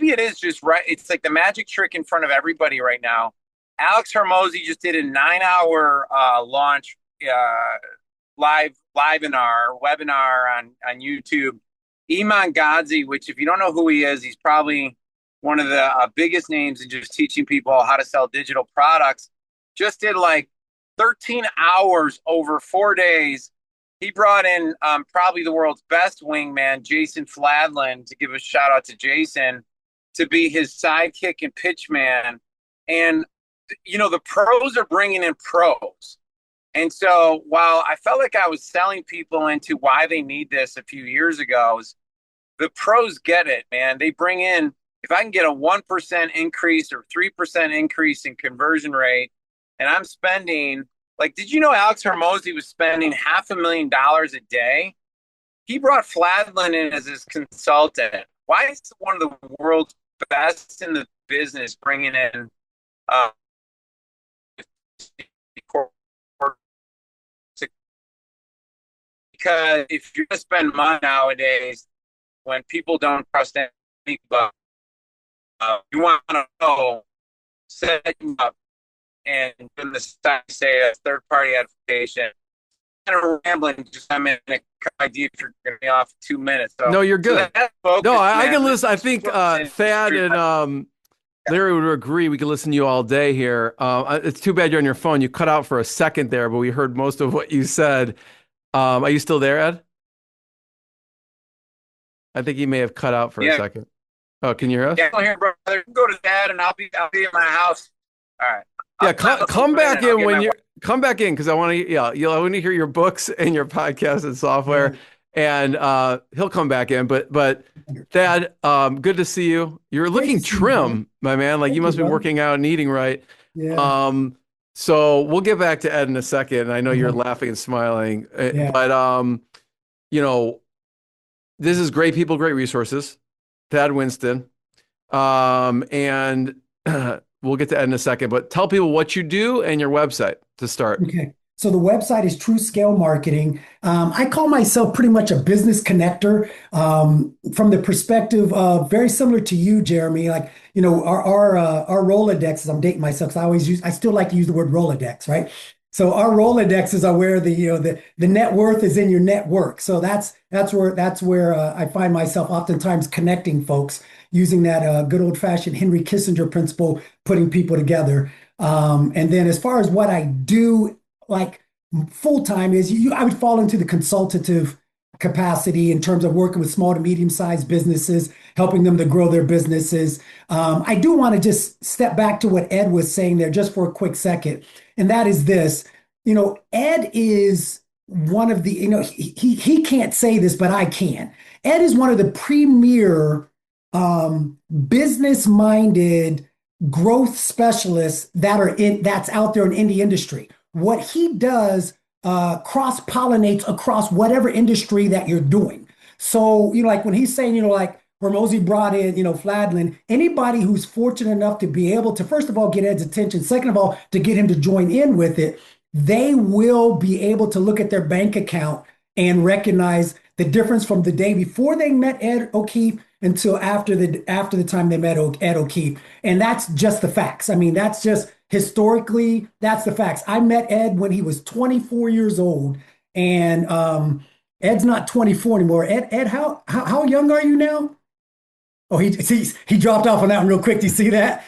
Speaker 8: it is just right. It's like the magic trick in front of everybody right now. Alex Hormozy just did a 9-hour launch webinar on YouTube. Iman Gadzhi, which if you don't know who he is, he's probably one of the biggest names in just teaching people how to sell digital products, just did like 13 hours over 4 days. He brought in probably the world's best wingman, Jason Fladlin, to give a shout out to Jason, to be his sidekick and pitch man. And, the pros are bringing in pros. And so while I felt like I was selling people into why they need this a few years ago, the pros get it, man. They bring in, if I can get a 1% increase or 3% increase in conversion rate, and I'm spending, like, did you know Alex Hormozy was spending $500,000 a day? He brought Fladlin in as his consultant. Why is one of the world's best in the business bringing in because if you're going to spend money nowadays, when people don't trust anybody, you want to know, setting up and doing the say a third party advocation. Kind of rambling, just I'm in an idea if you're going to be off 2 minutes. So,
Speaker 3: No, you're good.
Speaker 8: Focus,
Speaker 3: I can listen. I think Thad and Larry would agree. We could listen to you all day here. It's too bad you're on your phone. You cut out for a second there, but we heard most of what you said. Are you still there, Ed? I think he may have cut out for a second. Oh, can you hear us?
Speaker 8: Yeah, I'm here, brother. Go to Dad, and I'll be at my house. All right.
Speaker 3: Yeah, come back in when you come back in, because I want to. Yeah, I want to hear your books and your podcast and software, and he'll come back in. But Thad, good to see you. You're looking trim, my man. Like you must be working out and eating right.
Speaker 9: Yeah.
Speaker 3: So we'll get back to Ed in a second. I know you're laughing and smiling, but this is great people, great resources. Thad Winston, and we'll get to Ed in a second. But tell people what you do and your website to start.
Speaker 9: Okay. So the website is True Scale Marketing. I call myself pretty much a business connector from the perspective of very similar to you, Jeremy. Like, our Rolodexes, I'm dating myself because I still like to use the word Rolodex, right? So our Rolodexes are where the net worth is in your network. So that's where I find myself oftentimes connecting folks using that good old fashioned Henry Kissinger principle, putting people together. And then as far as what I do, like full time is I would fall into the consultative capacity in terms of working with small to medium sized businesses, helping them to grow their businesses. I do want to just step back to what Ed was saying there just for a quick second. And that is this, Ed is one of the, he can't say this, but I can. Ed is one of the premier business-minded growth specialists that's out there in the industry. What he does cross-pollinates across whatever industry that you're doing. So, like when he's saying, like Hormozy brought in, Fladlin, anybody who's fortunate enough to be able to, first of all, get Ed's attention, second of all, to get him to join in with it, they will be able to look at their bank account and recognize the difference from the day before they met Ed O'Keefe until after the time they met Ed O'Keefe. And that's just the facts. I mean, that's just historically, that's the facts. I met Ed when he was 24 years old, and Ed's not 24 anymore. Ed, how young are you now? Oh, he dropped off on that one real quick. Do you see that?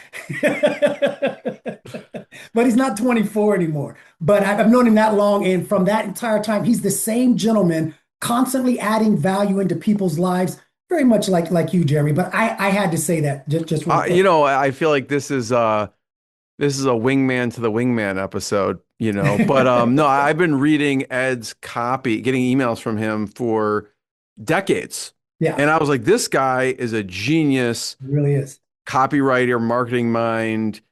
Speaker 9: But he's not 24 anymore. But I've known him that long, and from that entire time, he's the same gentleman, constantly adding value into people's lives, very much like you, Jeremy. But I had to say that just real quick.
Speaker 3: I feel like this is a wingman to the wingman episode, But no, I've been reading Ed's copy, getting emails from him for decades.
Speaker 9: Yeah.
Speaker 3: And I was like, this guy is a genius.
Speaker 9: He really is.
Speaker 3: Copywriter, marketing mind.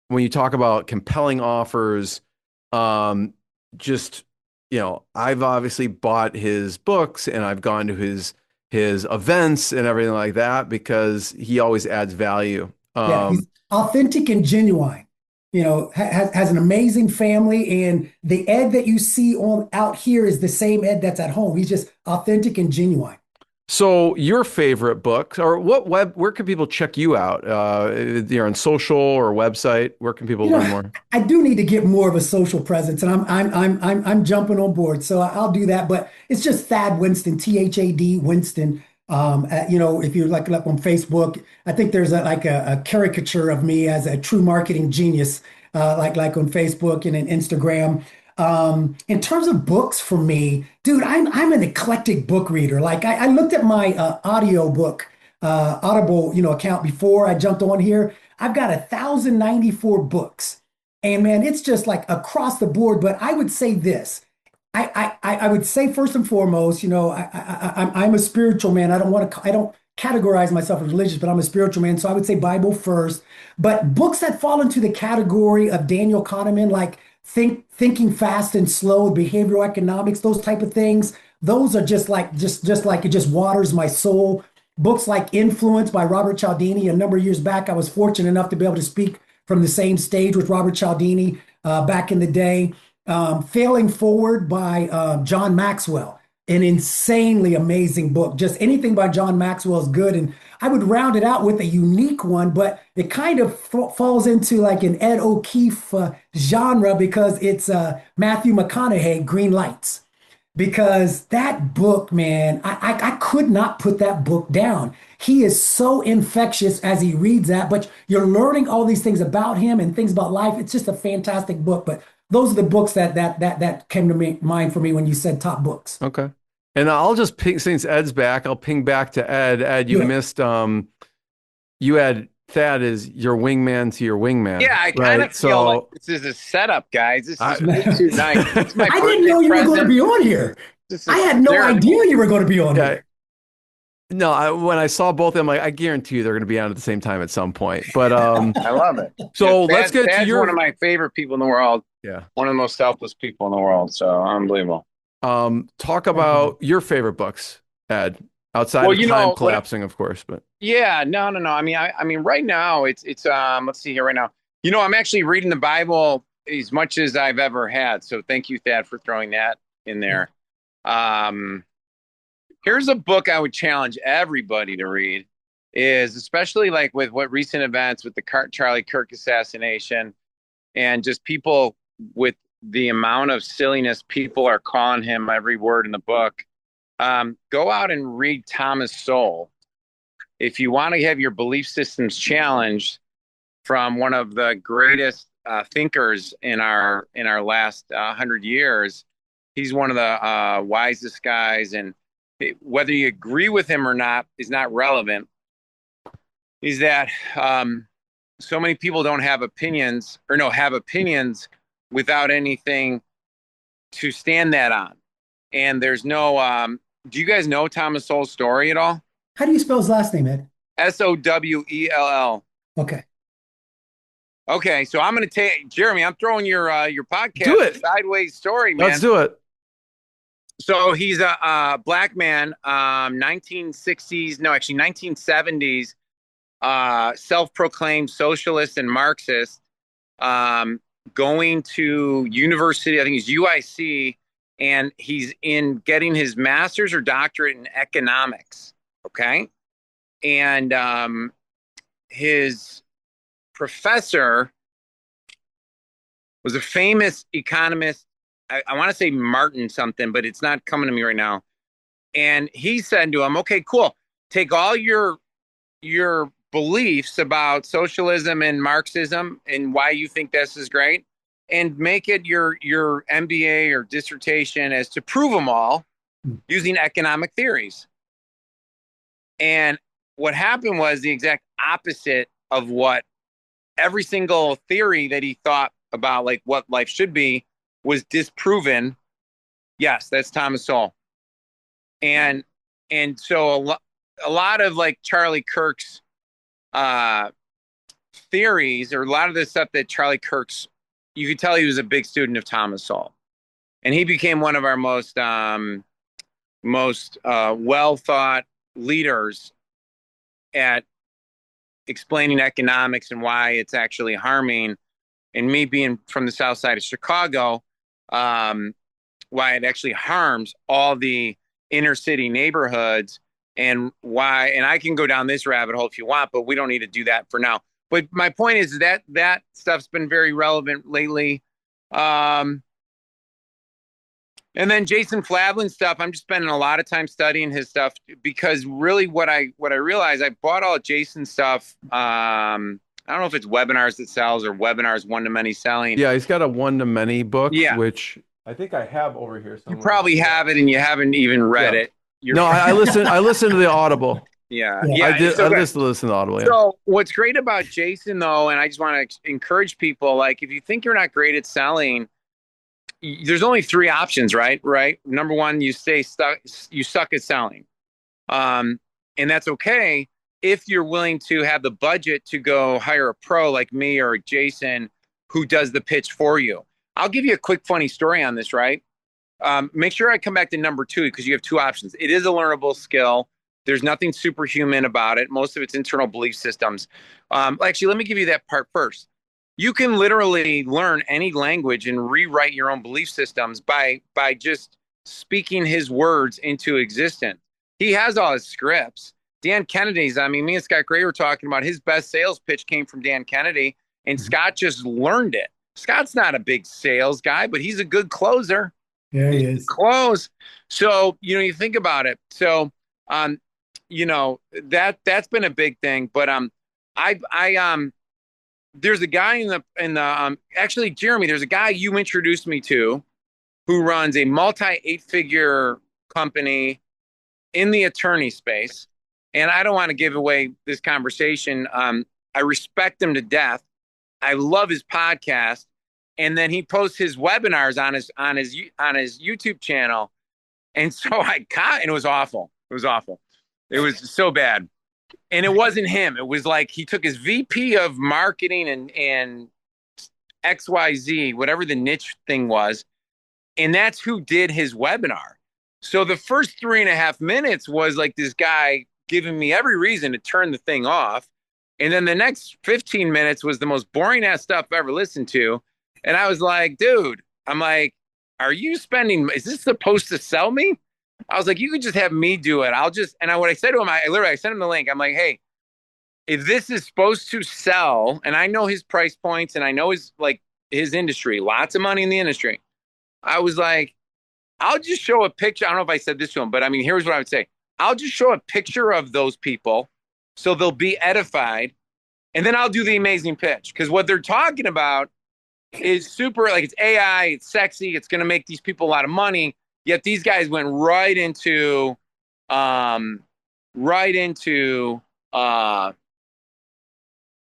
Speaker 3: When you talk about compelling offers, I've obviously bought his books and I've gone to his events and everything like that because he always adds value.
Speaker 9: He's authentic and genuine. Has an amazing family, and the Ed that you see out here is the same Ed that's at home. He's just authentic and genuine.
Speaker 3: So your favorite book, or where can people check you out? You're on social or website. Where can people learn more?
Speaker 9: I do need to get more of a social presence, and I'm jumping on board. So I'll do that. But it's just Thad Winston, THAD Winston. If you look on Facebook, I think there's a caricature of me as a true marketing genius, like on Facebook and in Instagram. In terms of books for me, dude, I'm an eclectic book reader. Like I looked at my audio book, Audible, account before I jumped on here. I've got 1,094 books, and man, it's just like across the board. But I would say this. I would say first and foremost, I'm a spiritual man. I don't categorize myself as religious, but I'm a spiritual man. So I would say Bible first. But books that fall into the category of Daniel Kahneman, like Thinking Fast and Slow, behavioral economics, those type of things, those are just like it just waters my soul. Books like Influence by Robert Cialdini. A number of years back, I was fortunate enough to be able to speak from the same stage with Robert Cialdini back in the day. Failing Forward by John Maxwell, an insanely amazing book. Just anything by John Maxwell is good. And I would round it out with a unique one, but it kind of falls into like an Ed O'Keefe genre because it's Matthew McConaughey, Green Lights. Because that book, man, I could not put that book down. He is so infectious as he reads that, but you're learning all these things about him and things about life. It's just a fantastic book. But those are the books that came to mind for me when you said top books.
Speaker 3: Okay. And I'll just ping, since Ed's back, I'll ping back to Ed. Ed, you missed, you had Thad as your wingman to your wingman.
Speaker 8: Yeah, I kind of feel like this is a setup, guys. This is way too nice.
Speaker 9: I didn't know you were going to be on here. I had no idea you were going to be on here.
Speaker 3: No, when I saw both of them, I guarantee you they're going to be on at the same time at some point. But
Speaker 8: I love it.
Speaker 3: So let's get to your.
Speaker 8: One of my favorite people in the world.
Speaker 3: Yeah,
Speaker 8: one of the most selfless people in the world. So unbelievable.
Speaker 3: Talk about your favorite books, Ed. Outside of time collapsing, of course, but
Speaker 8: yeah, no. I mean, right now it's let's see here right now. I'm actually reading the Bible as much as I've ever had. So thank you, Thad, for throwing that in there. Here's a book I would challenge everybody to read, is especially like with what recent events with the Charlie Kirk assassination and just people with the amount of silliness people are calling him every word in the book. Go out and read Thomas Sowell. If you want to have your belief systems challenged from one of the greatest thinkers in our last 100 years, he's one of the wisest guys, and whether you agree with him or not is not relevant. Is that so many people don't have opinions, or have opinions without anything to stand that on. And there's no, do you guys know Thomas Sowell's story at all?
Speaker 9: How do you spell his last name, Ed?
Speaker 8: Sowell. Okay. So I'm going to take, Jeremy, I'm throwing your podcast sideways story, man.
Speaker 3: Let's do it.
Speaker 8: So he's a black man, 1970s, self-proclaimed socialist and Marxist, going to university, I think it's UIC, and he's in getting his master's or doctorate in economics. Okay. And his professor was a famous economist. I want to say Martin something, but it's not coming to me right now. And he said to him, okay, cool. Take all your beliefs about socialism and Marxism and why you think this is great, and make it your MBA or dissertation as to prove them all using economic theories. And what happened was the exact opposite of what every single theory that he thought about, like what life should be, was disproven. Yes, that's Thomas Sowell. And so a lot of like Charlie Kirk's theories, or a lot of the stuff that Charlie Kirk's, you could tell he was a big student of Thomas Sowell. And he became one of our most well thought leaders at explaining economics and why it's actually harming. And me being from the south side of Chicago, why it actually harms all the inner city neighborhoods, and why, and I can go down this rabbit hole if you want, but we don't need to do that for now. But my point is that stuff's been very relevant lately. And then Jason Flavlin's stuff, I'm just spending a lot of time studying his stuff because really what I realized, I bought all Jason's stuff. I don't know if it's Webinars That Sells or Webinars One-to-Many Selling.
Speaker 3: Yeah, he's got a one-to-many book,
Speaker 8: Yeah.
Speaker 3: which I think I have over here somewhere.
Speaker 8: You probably have it and you haven't even read it.
Speaker 3: No, I listened to the Audible.
Speaker 8: Yeah.
Speaker 3: I did. I listened to the Audible. Yeah.
Speaker 8: So what's great about Jason though, and I just want to encourage people, like if you think you're not great at selling, there's only 3 options, right? Number 1, you suck at selling. And that's okay if you're willing to have the budget to go hire a pro like me or Jason who does the pitch for you. I'll give you a quick funny story on this, right? Make sure I come back to number 2 because you have 2 options. It is a learnable skill. There's nothing superhuman about it. Most of it's internal belief systems. Actually, let me give you that part first. You can literally learn any language and rewrite your own belief systems by just speaking his words into existence. He has all his scripts. Dan Kennedy's, I mean, me and Scott Gray were talking about his best sales pitch came from Dan Kennedy, and Scott just learned it. Scott's not a big sales guy, but he's a good closer.
Speaker 9: Yeah, he is.
Speaker 8: Close. So, you think about it. So, that's been a big thing. But there's a guy actually, Jeremy, there's a guy you introduced me to who runs a multi 8-figure company in the attorney space. And I don't want to give away this conversation. I respect him to death. I love his podcast. And then he posts his webinars on his YouTube channel. And so and it was awful. It was awful. It was so bad. And it wasn't him. It was like he took his VP of marketing and XYZ, whatever the niche thing was. And that's who did his webinar. So the first 3.5 minutes was like this guy giving me every reason to turn the thing off. And then the next 15 minutes was the most boring ass stuff I've ever listened to. And I was like, dude, is this supposed to sell me? I was like, you could just have me do it. What I said to him, I sent him the link. I'm like, hey, if this is supposed to sell, and I know his price points and I know his industry, lots of money in the industry. I was like, I'll just show a picture. I don't know if I said this to him, but I mean, here's what I would say. I'll just show a picture of those people so they'll be edified. And then I'll do the amazing pitch. Because what they're talking about is super, like it's AI, it's sexy, it's going to make these people a lot of money. Yet these guys went right into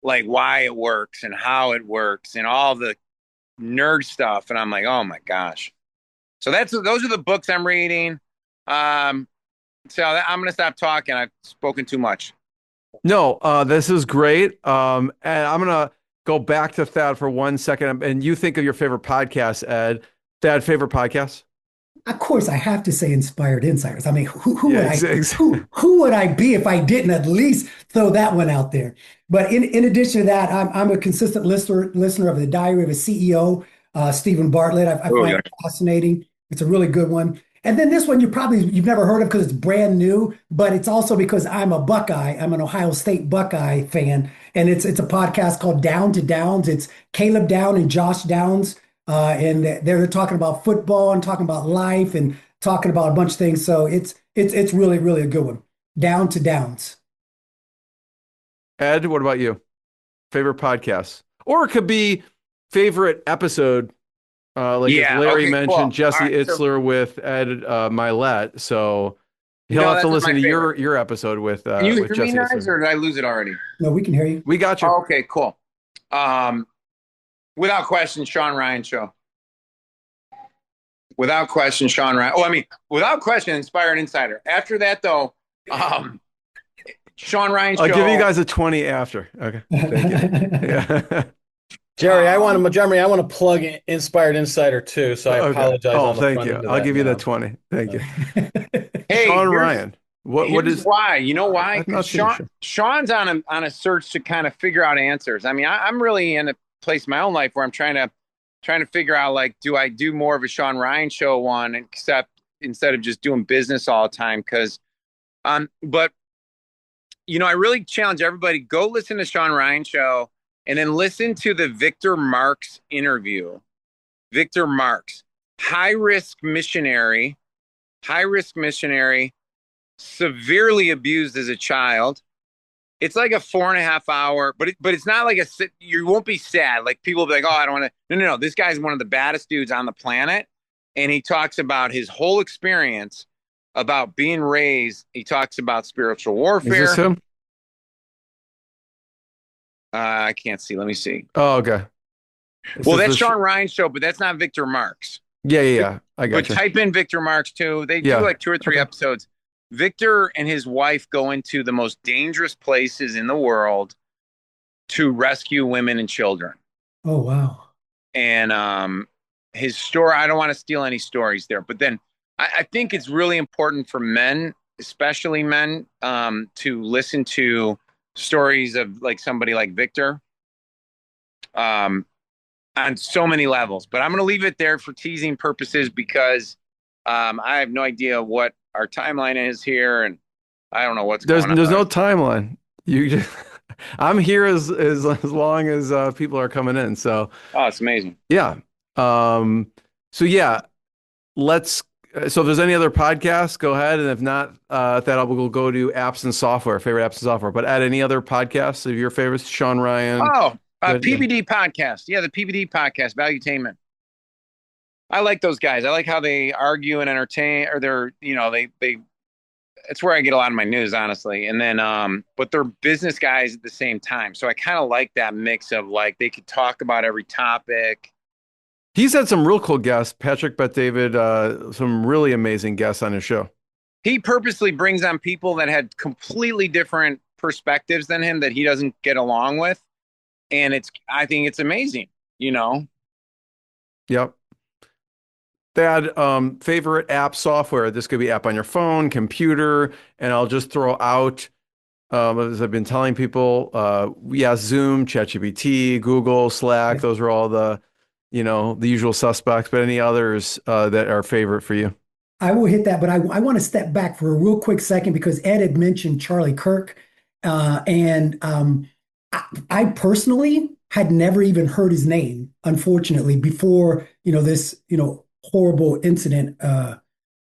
Speaker 8: like why it works and how it works and all the nerd stuff. And I'm like, oh my gosh. So those are the books I'm reading. So I'm going to stop talking. I've spoken too much.
Speaker 3: No, this is great. And I'm going to go back to Thad for 1 second. And you think of your favorite podcast, Ed. Thad, favorite podcast?
Speaker 9: Of course, I have to say Inspired Insiders. I mean, who would I be if I didn't at least throw that one out there? But in addition to that, I'm a consistent listener of the Diary of a CEO, Stephen Bartlett. I find it fascinating. It's a really good one. And then this one you've never heard of because it's brand new, but it's also because I'm a Buckeye. I'm an Ohio State Buckeye fan, and it's a podcast called Down to Downs. It's Caleb Down and Josh Downs. And they're talking about football and talking about life and talking about a bunch of things. So it's really, really a good one. Down to Downs.
Speaker 3: Ed, what about you? Favorite podcast? Or it could be favorite episode. As Larry mentioned, cool. Jesse Itzler with Ed Milet. So he'll have to listen to your episode with Jesse Itzler.
Speaker 8: Or did I lose it already?
Speaker 9: No, we can hear you.
Speaker 3: We got you.
Speaker 8: Oh, okay, cool. Without question, Sean Ryan show. Without question, Sean Ryan. Oh, I mean, without question, Inspired Insider. After that, though, Sean Ryan show.
Speaker 3: I'll give you guys a 20 after. Okay. Thank you. Yeah.
Speaker 7: Jerry, I want to plug Inspired Insider too, so I apologize.
Speaker 3: Oh, thank you. I'll give you the 20. Thank you.
Speaker 8: Hey,
Speaker 3: Sean Ryan.
Speaker 8: What is why? You know why? Sean's on a search to kind of figure out answers. I mean, I'm really in a place in my own life where I'm trying to figure out, like, do I do more of a Sean Ryan show one, instead of just doing business all the time? Because, but I really challenge everybody, go listen to Sean Ryan show and then listen to the Victor Marx interview. Victor Marx. high risk missionary, severely abused as a child. It's like a 4.5 hour, but it's not like you won't be sad. Like people will be like, oh, I don't want to. No. This guy's one of the baddest dudes on the planet. And he talks about his whole experience about being raised. He talks about spiritual warfare.
Speaker 3: Is this him?
Speaker 8: I can't see. Let me see.
Speaker 3: Oh, okay.
Speaker 8: Well, that's Sean Ryan's show, but that's not Victor Marx.
Speaker 3: Yeah. I got
Speaker 8: you. But type in Victor Marx too. They do like 2 or 3 episodes. Victor and his wife go into the most dangerous places in the world to rescue women and children.
Speaker 9: Oh, wow.
Speaker 8: And his story, I don't want to steal any stories there, but then I think it's really important for men, especially men, to listen to stories of like somebody like Victor on so many levels. But I'm going to leave it there for teasing purposes because I have no idea what our timeline is here, and I don't know what's going on.
Speaker 3: There's no timeline. You just, I'm here as long as people are coming in. So
Speaker 8: it's amazing.
Speaker 3: Yeah. So if there's any other podcasts, go ahead, and if not, we'll go to apps and software, favorite apps and software. But add any other podcasts of your favorites, Sean Ryan.
Speaker 8: PBD podcast. Yeah, the PBD podcast, Valuetainment. I like those guys. I like how they argue and entertain, or they're, it's where I get a lot of my news, honestly. And then, but they're business guys at the same time. So I kind of like that mix of like, they could talk about every topic.
Speaker 3: He's had some real cool guests, Patrick Bet-David, some really amazing guests on his show.
Speaker 8: He purposely brings on people that had completely different perspectives than him that he doesn't get along with. And I think it's amazing,
Speaker 3: Yep. Thad, favorite app software. This could be app on your phone, computer, and I'll just throw out, as I've been telling people, Zoom, ChatGPT, Google, Slack. Those are all the usual suspects, but any others that are favorite for you?
Speaker 9: I will hit that, but I want to step back for a real quick second because Ed had mentioned Charlie Kirk. I personally had never even heard his name, unfortunately, before, this, horrible incident,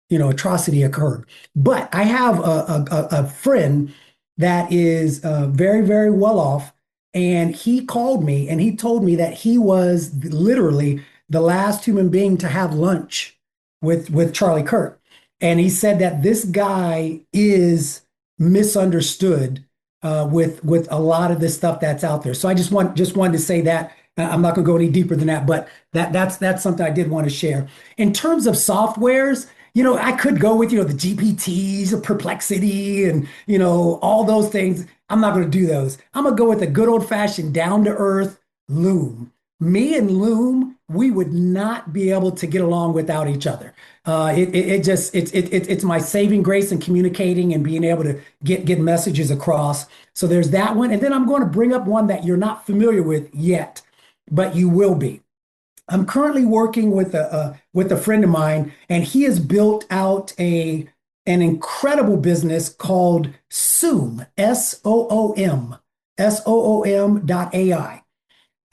Speaker 9: atrocity occurred. But I have a friend that is very, very well off. And he called me and he told me that he was literally the last human being to have lunch with Charlie Kirk. And he said that this guy is misunderstood with a lot of this stuff that's out there. So I just wanted to say that. I'm not going to go any deeper than that, but that's something I did want to share. In terms of softwares, I could go with, the GPTs, or Perplexity, and, all those things. I'm not going to do those. I'm going to go with a good old fashioned down to earth Loom. Me and Loom, we would not be able to get along without each other. It's my saving grace in communicating and being able to get messages across. So there's that one. And then I'm going to bring up one that you're not familiar with yet, but you will be. I'm currently working with a friend of mine, and he has built out an incredible business called Soom, SOOM.AI.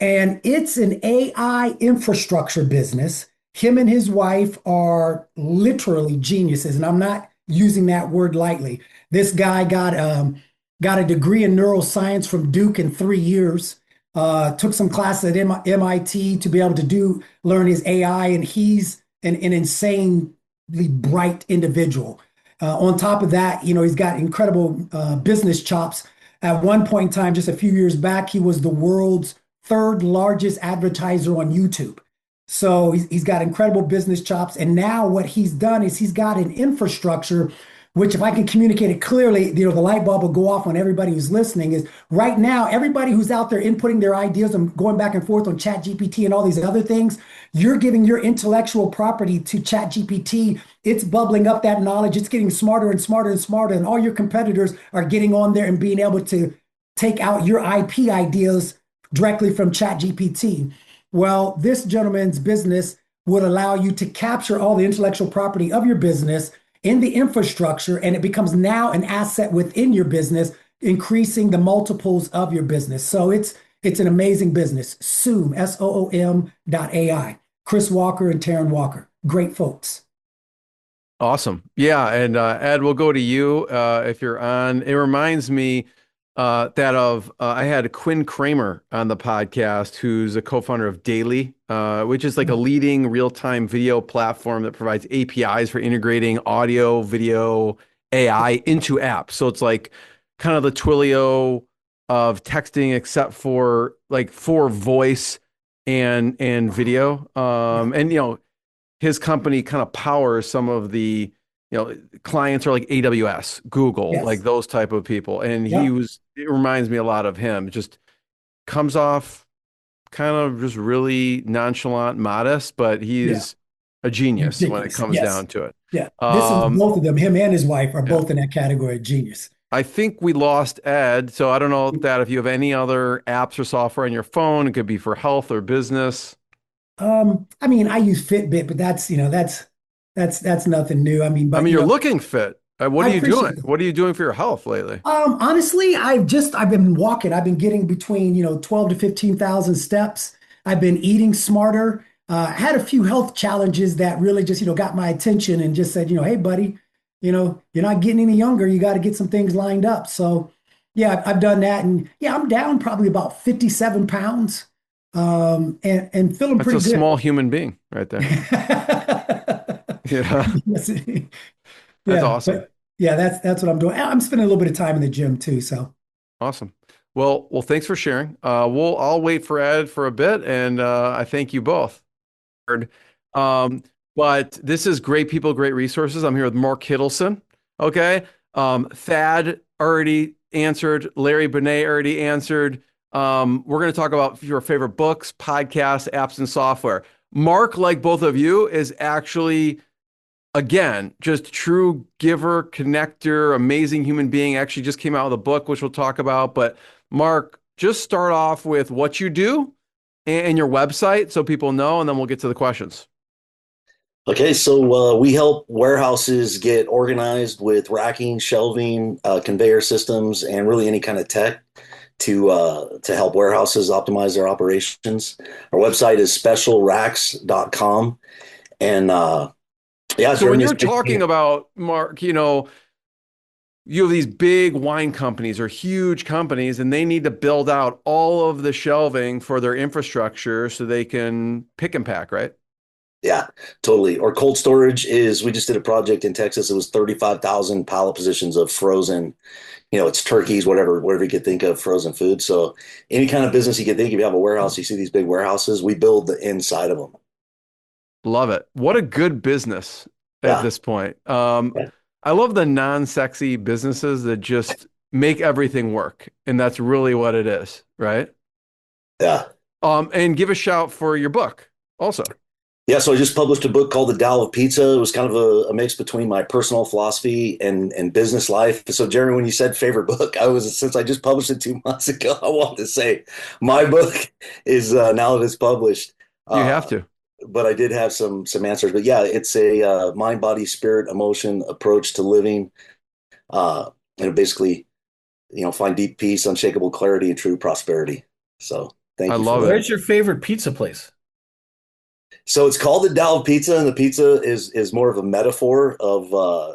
Speaker 9: And it's an AI infrastructure business. Him and his wife are literally geniuses, and I'm not using that word lightly. This guy got a degree in neuroscience from Duke in 3 years. Took some classes at MIT to be able to learn his AI, and he's an insanely bright individual. On top of that, he's got incredible business chops. At one point in time, just a few years back, he was the world's 3rd largest advertiser on YouTube. So he's got incredible business chops. And now what he's done is he's got an infrastructure, which if I can communicate it clearly, the light bulb will go off on everybody who's listening, is right now, everybody who's out there inputting their ideas and going back and forth on ChatGPT and all these other things, you're giving your intellectual property to ChatGPT. It's bubbling up that knowledge. It's getting smarter and smarter and smarter. And all your competitors are getting on there and being able to take out your IP ideas directly from ChatGPT. Well, this gentleman's business would allow you to capture all the intellectual property of your business in the infrastructure, and it becomes now an asset within your business, increasing the multiples of your business. So it's an amazing business. Soom, SOOM.AI. Chris Walker and Taryn Walker. great folks.
Speaker 3: Awesome. Yeah. And Ed, we'll go to you if you're on. It reminds me I had Quinn Kramer on the podcast, who's a co-founder of Daily, which is like a leading real-time video platform that provides APIs for integrating audio, video, AI into apps. So it's like kind of the Twilio of texting, except for like for voice and video. And his company kind of powers some of the, clients are like AWS, Google, like
Speaker 9: Yes.
Speaker 3: those type of people. And
Speaker 9: Yeah.
Speaker 3: it reminds me a lot of him. Just comes off kind of just really nonchalant, modest, but
Speaker 9: Yeah.
Speaker 3: he's a genius when it
Speaker 9: Ridiculous.
Speaker 3: comes
Speaker 9: Yes.
Speaker 3: down to it.
Speaker 9: Yeah. This is
Speaker 3: Um,
Speaker 9: both of them. Him and his wife are
Speaker 3: yeah.
Speaker 9: both in that category of genius.
Speaker 3: I think we lost Ed. So I don't know that if you have any other apps or software on your phone, it could be for health or business.
Speaker 9: I mean, I use Fitbit, but that's nothing new. I mean,
Speaker 3: I
Speaker 9: but
Speaker 3: mean, you're looking fit. What
Speaker 9: I
Speaker 3: are you doing?
Speaker 9: appreciate it.
Speaker 3: What are you doing for your health lately?
Speaker 9: Honestly, I've been walking. I've been getting between, 12 to 15,000 steps. I've been eating smarter. Had a few health challenges that really just, got my attention and just said, hey, buddy, you're not getting any younger. You got to get some things lined up. So yeah, I've done that. And yeah, I'm down probably about 57 pounds. And feeling
Speaker 3: That's a
Speaker 9: pretty good.
Speaker 3: small human being right there. Yeah,
Speaker 9: Yes.
Speaker 3: that's
Speaker 9: Yeah,
Speaker 3: awesome.
Speaker 9: but yeah, that's what I'm doing. I'm spending a little bit of time in the gym too. So
Speaker 3: Awesome. Well, thanks for sharing. I'll wait for Ed for a bit, and I thank you both. Um, but this is great people, great resources. I'm here with Mark Hiddleston. Okay. Thad already answered. Larry Benet already answered. We're going to talk about your favorite books, podcasts, apps, and software. Mark, like both of you, is actually, again, just true giver, connector, amazing human being. Actually just came out with a book, which we'll talk about. But Mark, just start off with what you do and your website so people know, and then we'll get to the questions.
Speaker 10: Okay, so we help warehouses get organized with racking, shelving, conveyor systems, and really any kind of tech to help warehouses optimize their operations. Our website is specialracks.com. And yeah,
Speaker 3: So when
Speaker 10: Jeremy's
Speaker 3: you're talking about, Mark, you have these big wine companies or huge companies, and they need to build out all of the shelving for their infrastructure so they can pick and pack, right?
Speaker 10: Yeah, totally. Or cold storage is, we just did a project in Texas. It was 35,000 pallet positions of frozen, it's turkeys, whatever you could think of, frozen food. So any kind of business you can think, if you have a warehouse, you see these big warehouses, we build the inside of them.
Speaker 3: Love it. What a good business at
Speaker 10: Yeah.
Speaker 3: this point.
Speaker 10: Yeah.
Speaker 3: I love the non-sexy businesses that just make everything work. And that's really what it is, right?
Speaker 10: Yeah.
Speaker 3: And give a shout for your book also.
Speaker 10: Yeah, so I just published a book called The Tao of Pizza. It was kind of a mix between my personal philosophy and business life. So, Jeremy, when you said favorite book, since I just published it 2 months ago, I wanted to say my book is now that it's published.
Speaker 3: You have to.
Speaker 10: But I did have some answers. But yeah, it's a mind, body, spirit, emotion approach to living, and basically, find deep peace, unshakable clarity, and true prosperity. So, thank
Speaker 3: I
Speaker 10: you.
Speaker 3: love it.
Speaker 7: Where's your favorite pizza place?
Speaker 10: So it's called the Tao of Pizza, and the pizza is more of a metaphor of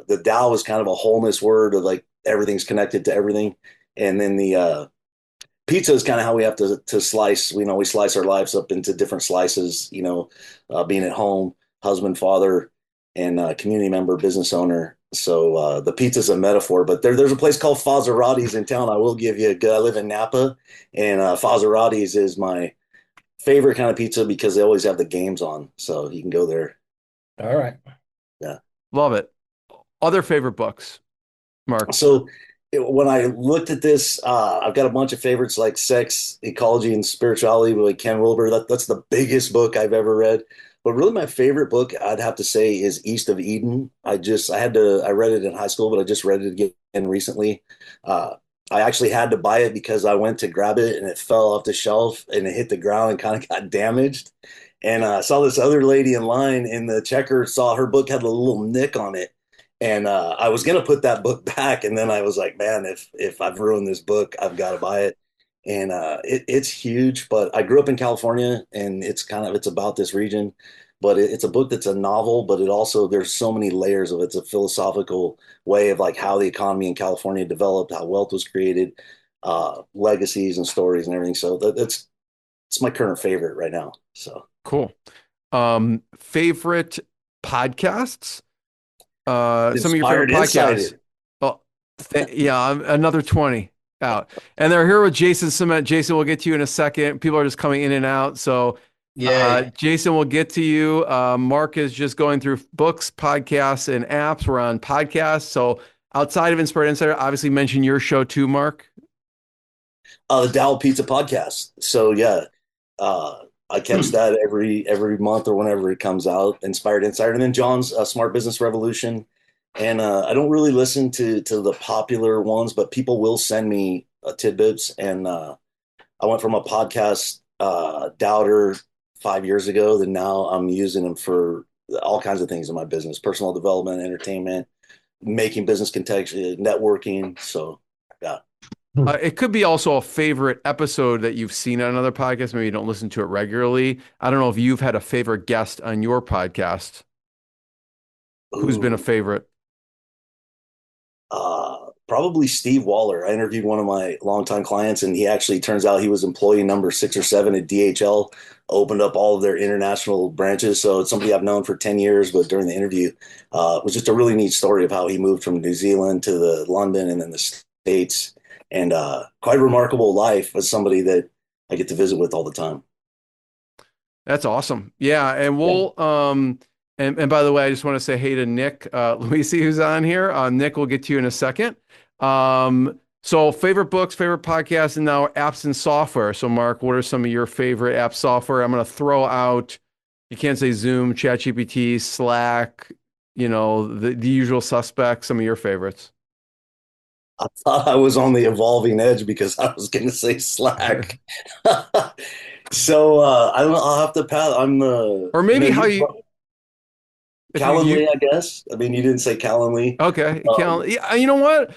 Speaker 10: the Tao is kind of a wholeness word of like everything's connected to everything, and then the pizza is kind of how we have to slice. We slice our lives up into different slices. Being at home, husband, father, and community member, business owner. So the pizza is a metaphor, but there's a place called Fazerati's in town. I will give you a good. I live in Napa, and Fazerati's is my favorite kind of pizza because they always have the games on, so you can go there.
Speaker 7: All right.
Speaker 10: Yeah.
Speaker 3: Love it. Other favorite books, Mark?
Speaker 10: So when I looked at this, I've got a bunch of favorites like Sex, Ecology, and Spirituality by Ken Wilber. That's the biggest book I've ever read. But really my favorite book, I'd have to say, is East of Eden. I read it in high school, but I just read it again recently. I actually had to buy it because I went to grab it and it fell off the shelf and it hit the ground and kind of got damaged. And I saw this other lady in line in the checker, saw her book had a little nick on it. And I was going to put that book back. And then I was like, man, if I've ruined this book, I've got to buy it. And it's huge. But I grew up in California, and it's about this region. but it's a book that's a novel, but it also, there's so many layers of it. It's a philosophical way of like how the economy in California developed, how wealth was created, legacies and stories and everything. So that's it's my current favorite right now. So
Speaker 3: Cool. Favorite podcasts? Some of your favorite
Speaker 10: Inspired
Speaker 3: podcasts.
Speaker 10: Insider.
Speaker 3: Oh, yeah, another 20 out. And they're here with Jason Cement. Jason, we'll get to you in a second. People are just coming in and out. So
Speaker 11: Yay.
Speaker 3: Jason, we'll get to you. Mark is just going through books, podcasts, and apps. We're on podcasts. So outside of Inspired Insider, obviously mention your show too, Mark.
Speaker 10: The Dow Pizza podcast. So yeah, I catch that every month or whenever it comes out. Inspired Insider, and then John's Smart Business Revolution. And I don't really listen to the popular ones, but people will send me tidbits. And I went from a podcast doubter 5 years ago, then now I'm using them for all kinds of things in my business: personal development, entertainment, making business contextual, networking. So yeah.
Speaker 3: It could be also a favorite episode that you've seen on another podcast. Maybe you don't listen to it regularly. I don't know if you've had a favorite guest on your podcast. Who's been a favorite?
Speaker 10: Probably Steve Waller. I interviewed one of my longtime clients, and he actually turns out he was employee number 6 or 7 at DHL, opened up all of their international branches. So it's somebody I've known for 10 years, but during the interview, it was just a really neat story of how he moved from New Zealand to the London and then the States, and quite a remarkable life as somebody that I get to visit with all the time.
Speaker 3: That's awesome. Yeah. And we'll, and by the way, I just want to say hey to Nick Luisi, who's on here. Nick, we'll get to you in a second. So favorite books, favorite podcasts, and now apps and software. So Mark, what are some of your favorite app software? I'm going to throw out, you can't say Zoom, ChatGPT, Slack, the usual suspects, some of your favorites.
Speaker 10: I thought I was on the evolving edge because I was going to say Slack. So I don't know. I'll have to pass. I'm the
Speaker 3: or maybe how you
Speaker 10: Calendly, I guess. I mean, you didn't say Calendly.
Speaker 3: Okay, Calendly. Yeah, you know what?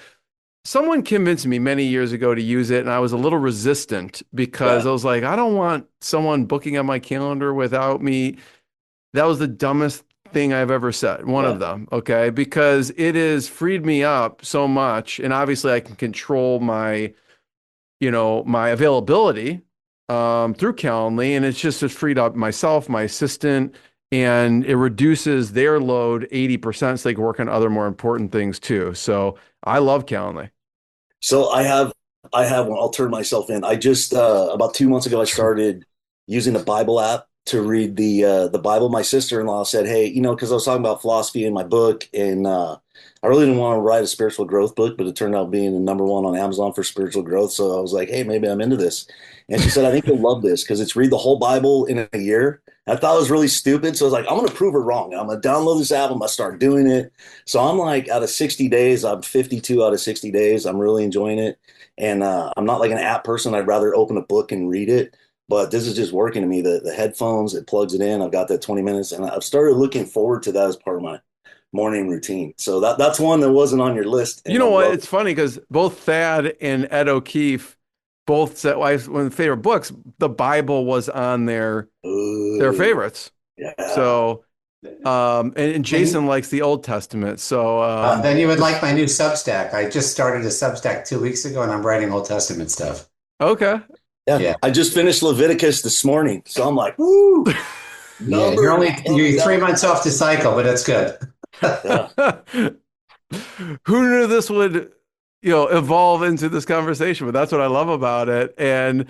Speaker 3: Someone convinced me many years ago to use it, and I was a little resistant because I was like, I don't want someone booking on my calendar without me. That was the dumbest thing I've ever said. One of them, okay, because it has freed me up so much, and obviously I can control my, my availability through Calendly, and it's just freed up myself, my assistant, and it reduces their load 80% so they can work on other more important things too. So I love Calendly.
Speaker 10: So I have one. I'll turn myself in. I just about 2 months ago I started using the Bible app to read the Bible. My sister-in-law said, hey, because I was talking about philosophy in my book, and I really didn't want to write a spiritual growth book, but it turned out being the #1 on Amazon for spiritual growth. So I was like, hey, maybe I'm into this. And she said, I think you'll love this because it's read the whole Bible in a year. I thought it was really stupid. So I was like, I'm going to prove her wrong. I'm going to download this app. I'm going to start doing it. So I'm like, out of 60 days, I'm 52 out of 60 days. I'm really enjoying it. And I'm not like an app person. I'd rather open a book and read it. But this is just working to me. The headphones, it plugs it in. I've got that 20 minutes. And I've started looking forward to that as part of my morning routine. So that's one that wasn't on your list.
Speaker 3: You know what? It's funny because both Thad and Ed O'Keefe both said one of the favorite books, the Bible was on their favorites.
Speaker 10: Yeah.
Speaker 3: So, and Jason likes the Old Testament. So
Speaker 11: then you would like my new Substack. I just started a Substack 2 weeks ago, and I'm writing Old Testament stuff.
Speaker 3: Okay.
Speaker 10: Yeah. I just finished Leviticus this morning, so I'm like, woo!
Speaker 11: You're 3 months off the cycle, but it's good.
Speaker 3: Who knew this would evolve into this conversation? But that's what I love about it. And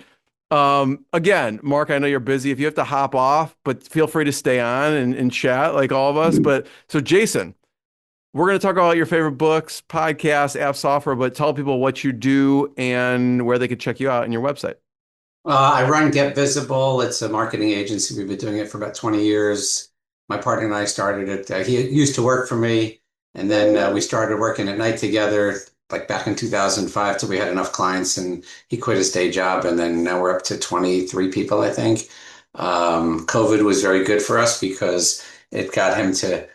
Speaker 3: again, Mark, I know you're busy. If you have to hop off, but feel free to stay on and chat like all of us. But so Jason, we're going to talk about your favorite books, podcasts, app software, but tell people what you do and where they could check you out on your website.
Speaker 11: I run Get Visible. It's a marketing agency. We've been doing it for about 20 years. My partner and I started it. He used to work for me, and then we started working at night together, like back in 2005, till we had enough clients, and he quit his day job, and then now we're up to 23 people, I think. COVID was very good for us because it got him to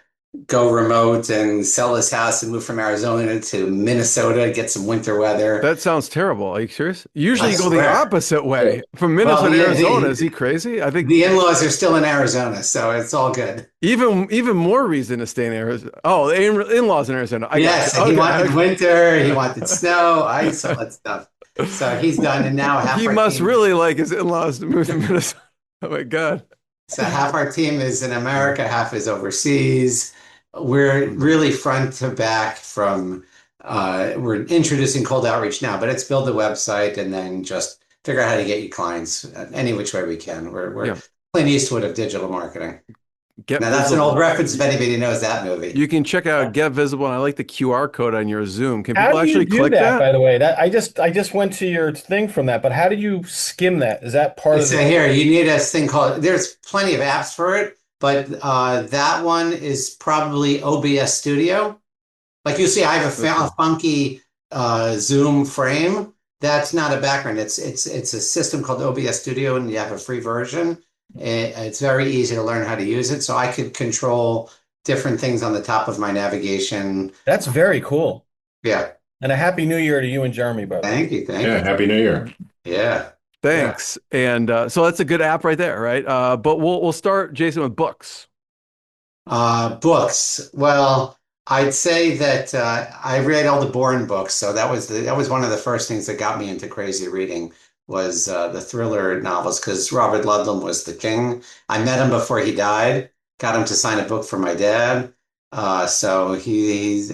Speaker 11: go remote and sell his house and move from Arizona to Minnesota, get some winter weather.
Speaker 3: That sounds terrible. Are you serious? Usually
Speaker 11: I
Speaker 3: you go the
Speaker 11: swear.
Speaker 3: opposite way from
Speaker 11: Well,
Speaker 3: Minnesota to Arizona. Is he crazy? I think
Speaker 11: the in-laws are still in Arizona, so it's all good.
Speaker 3: even more reason to stay in Arizona. Oh, the in-laws in Arizona. I got
Speaker 11: Yes,
Speaker 3: you.
Speaker 11: he
Speaker 3: Okay,
Speaker 11: wanted
Speaker 3: okay.
Speaker 11: winter, he wanted snow, ice, all that stuff. So he's done, and now half
Speaker 3: He
Speaker 11: our
Speaker 3: must
Speaker 11: team.
Speaker 3: really like his in-laws to move to Minnesota. Oh my God.
Speaker 11: So half our team is in America, half is overseas. We're really front to back from we're introducing cold outreach now, but it's build a website and then just figure out how to get you clients any which way we can. We're
Speaker 3: Yeah.
Speaker 11: Clint Eastwood of digital marketing.
Speaker 3: Get
Speaker 11: Now that's an
Speaker 3: visible.
Speaker 11: old reference if anybody knows that movie.
Speaker 3: You can check out Get Visible, and I like the QR code on your Zoom. Can
Speaker 7: How
Speaker 3: people
Speaker 7: do you
Speaker 3: actually
Speaker 7: do
Speaker 3: click
Speaker 7: that,
Speaker 3: that?
Speaker 7: by the way? That I just went to your thing from that, but how do you skim that? Is that part of
Speaker 11: So
Speaker 7: the
Speaker 11: here, you need a thing called, there's plenty of apps for it, but that one is probably OBS Studio. Like you see, I have a funky Zoom frame. That's not a background. It's a system called OBS Studio, and you have a free version. It's very easy to learn how to use it. So I could control different things on the top of my navigation.
Speaker 7: That's very cool.
Speaker 11: Yeah.
Speaker 7: And a happy new year to you and Jeremy, brother.
Speaker 11: Thank you. Thank
Speaker 12: Yeah,
Speaker 11: you.
Speaker 12: Happy New Year.
Speaker 11: Yeah.
Speaker 3: Thanks. And so that's a good app right there, right? But we'll start, Jason, with books.
Speaker 11: Books. Well, I'd say that I read all the Bourne books, so that was one of the first things that got me into crazy reading was the thriller novels because Robert Ludlum was the king. I met him before he died, got him to sign a book for my dad. So he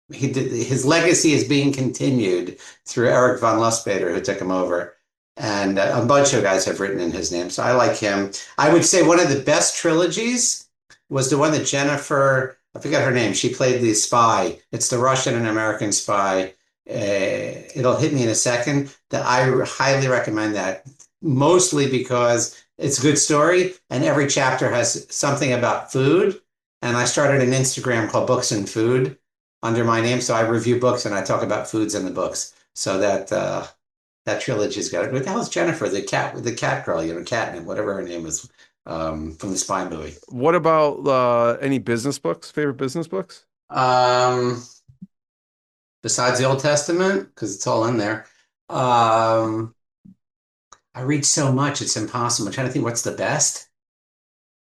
Speaker 11: did, his legacy is being continued through Eric von Lustbader, who took him over. And a bunch of guys have written in his name. So I like him. I would say one of the best trilogies was the one that Jennifer, I forget her name, she played the spy. It's the Russian and American spy. It'll hit me in a second. That I highly recommend that, mostly because it's a good story and every chapter has something about food. And I started an Instagram called Books and Food under my name. So I review books and I talk about foods in the books. So that trilogy's got it. What the hell is Jennifer, the cat girl, Catnip, whatever her name is, from the spy movie.
Speaker 3: What about any business books? Favorite business books?
Speaker 11: Besides the Old Testament, because it's all in there. I read so much, it's impossible. I'm trying to think what's the best.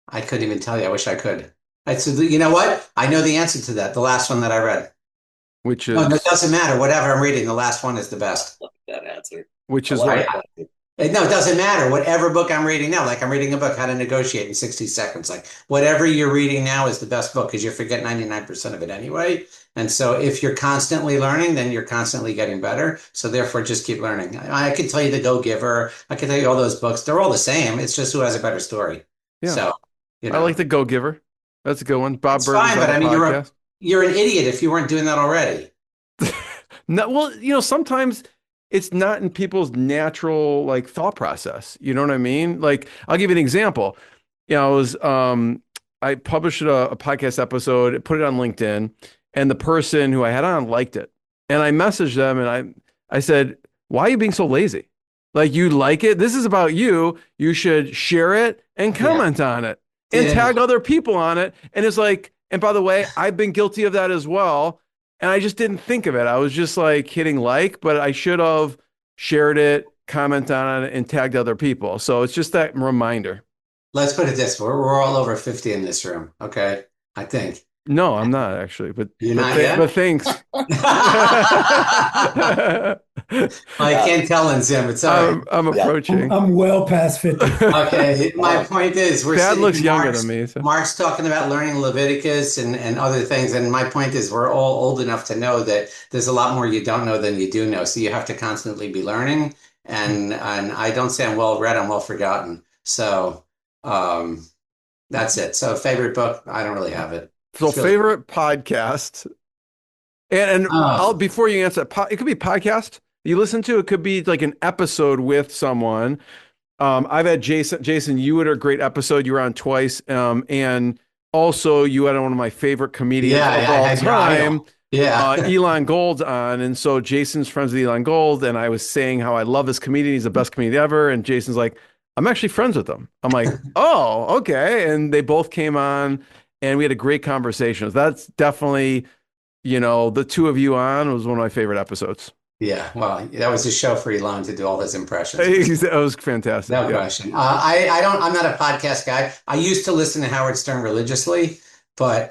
Speaker 11: I couldn't even tell you. I wish I could. You know what? I know the answer to that. The last one that I read.
Speaker 3: Which is
Speaker 11: No, it doesn't matter. Whatever I'm reading, the last one is the best.
Speaker 10: That answer.
Speaker 3: which is
Speaker 11: Right.
Speaker 3: what?
Speaker 11: No, it doesn't matter. Whatever book I'm reading now, like I'm reading a book, How to Negotiate in 60 Seconds. Like whatever you're reading now is the best book because you forget 99% of it anyway. And so if you're constantly learning, then you're constantly getting better. So therefore, just keep learning. I can tell you The Go-Giver. I can tell you all those books. They're all the same. It's just who has a better story.
Speaker 3: Yeah.
Speaker 11: So,
Speaker 3: I like The Go-Giver. That's a good one. Bob
Speaker 11: it's
Speaker 3: Burns
Speaker 11: fine,
Speaker 3: on
Speaker 11: but
Speaker 3: the
Speaker 11: I mean,
Speaker 3: podcast.
Speaker 11: you're an idiot if you weren't doing that already.
Speaker 3: No, well, sometimes it's not in people's natural like thought process. You know what I mean? Like, I'll give you an example. I published a podcast episode, put it on LinkedIn, and the person who I had on liked it. And I messaged them and I said, why are you being so lazy? Like, you like it? This is about you. You should share it and comment on it and tag other people on it. And it's like, and by the way, I've been guilty of that as well. And I just didn't think of it. I was just like hitting like, but I should have shared it, comment on it, and tagged other people. So it's just that reminder.
Speaker 11: Let's put it this way. We're all over 50 in this room. Okay. I think.
Speaker 3: No, I'm not actually, but
Speaker 11: You're not yet?
Speaker 3: but thanks.
Speaker 11: I can't tell in Zoom. It's all right.
Speaker 3: I'm approaching.
Speaker 9: I'm well past 50.
Speaker 11: Okay. My point is,
Speaker 3: Dad looks younger than me. So.
Speaker 11: Mark's talking about learning Leviticus and other things. And my point is, we're all old enough to know that there's a lot more you don't know than you do know. So you have to constantly be learning. And I don't say I'm well read, I'm well forgotten. So that's it. So favorite book, I don't really have it.
Speaker 3: So favorite podcast, and I'll before you answer, it could be podcast you listen to. It could be like an episode with someone. I've had Jason. Jason, you had a great episode. You were on twice, and also you had one of my favorite comedians of all time. Elon Gold's on, and so Jason's friends with Elon Gold, and I was saying how I love this comedian. He's the best comedian ever, and Jason's like, I'm actually friends with him. I'm like, oh, okay, and they both came on. and we had a great conversation. That's definitely, the two of you on was one of my favorite episodes.
Speaker 11: Yeah, well, that was a show for Elon to do all his impressions.
Speaker 3: That was fantastic.
Speaker 11: No
Speaker 3: Yeah.
Speaker 11: question. I'm not a podcast guy. I used to listen to Howard Stern religiously, but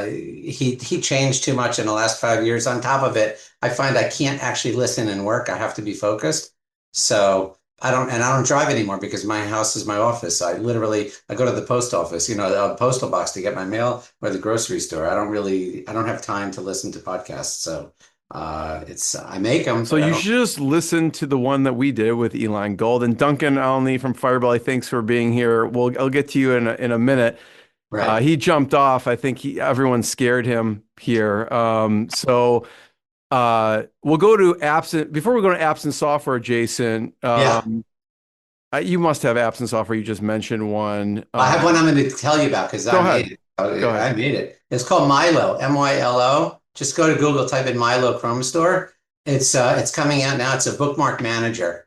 Speaker 11: he changed too much in the last 5 years. On top of it, I find I can't actually listen and work. I have to be focused. So I don't drive anymore because my house is my office. I go to the post office, the postal box to get my mail, or the grocery store. I don't have time to listen to podcasts. So I make them.
Speaker 3: So you should just listen to the one that we did with Elon Gold and Duncan Alney from Firebelly. Thanks for being here. I'll get to you in a minute.
Speaker 11: Right.
Speaker 3: He jumped off. I think everyone scared him here. So we'll go to apps. Before we go to apps and software, Jason, you must have apps and software. You just mentioned one.
Speaker 11: I have one I'm going to tell you about because I made it. I made it. It's called Milo, Mylo. Just go to Google, type in Milo Chrome Store. It's coming out now. It's a bookmark manager.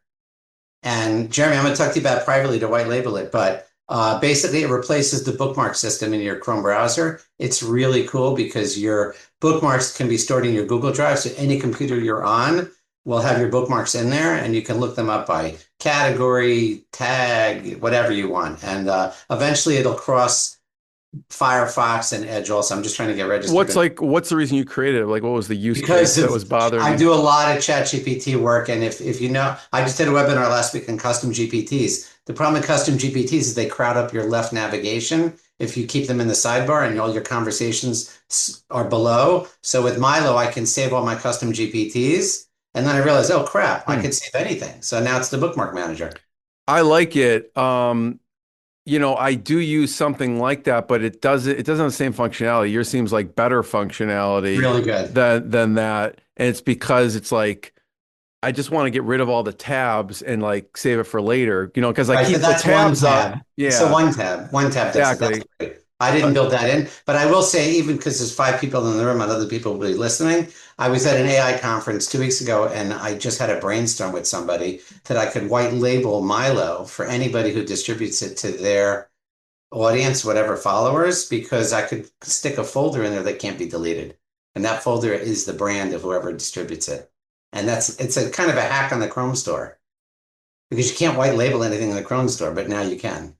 Speaker 11: And Jeremy, I'm going to talk to you about it privately to white label it, but basically it replaces the bookmark system in your Chrome browser. It's really cool because your bookmarks can be stored in your Google Drive. So any computer you're on will have your bookmarks in there, and you can look them up by category, tag, whatever you want. And eventually it'll cross Firefox and Edge also. I'm just trying to get registered.
Speaker 3: What's the reason you created it? Like, what was the use case that was bothering you?
Speaker 11: I do a lot of ChatGPT work, and if I just did a webinar last week on custom GPTs. The problem with custom GPTs is they crowd up your left navigation if you keep them in the sidebar and all your conversations are below. So with Milo, I can save all my custom GPTs, and then I realized, oh crap, I could save anything. So now it's the bookmark manager.
Speaker 3: I like it. I do use something like that, but it doesn't have the same functionality. Yours seems like better functionality.
Speaker 11: Really good.
Speaker 3: Than that. And it's because it's like, I just want to get rid of all the tabs and like save it for later, because I keep the tabs up. Yeah.
Speaker 11: So one tab. That's great. I didn't build that in, but I will say, even because there's 5 people in the room and other people will be listening, I was at an AI conference 2 weeks ago, and I just had a brainstorm with somebody that I could white label Milo for anybody who distributes it to their audience, whatever followers, because I could stick a folder in there that can't be deleted. And that folder is the brand of whoever distributes it. And it's a kind of a hack on the Chrome store, because you can't white label anything in the Chrome store, but now you can.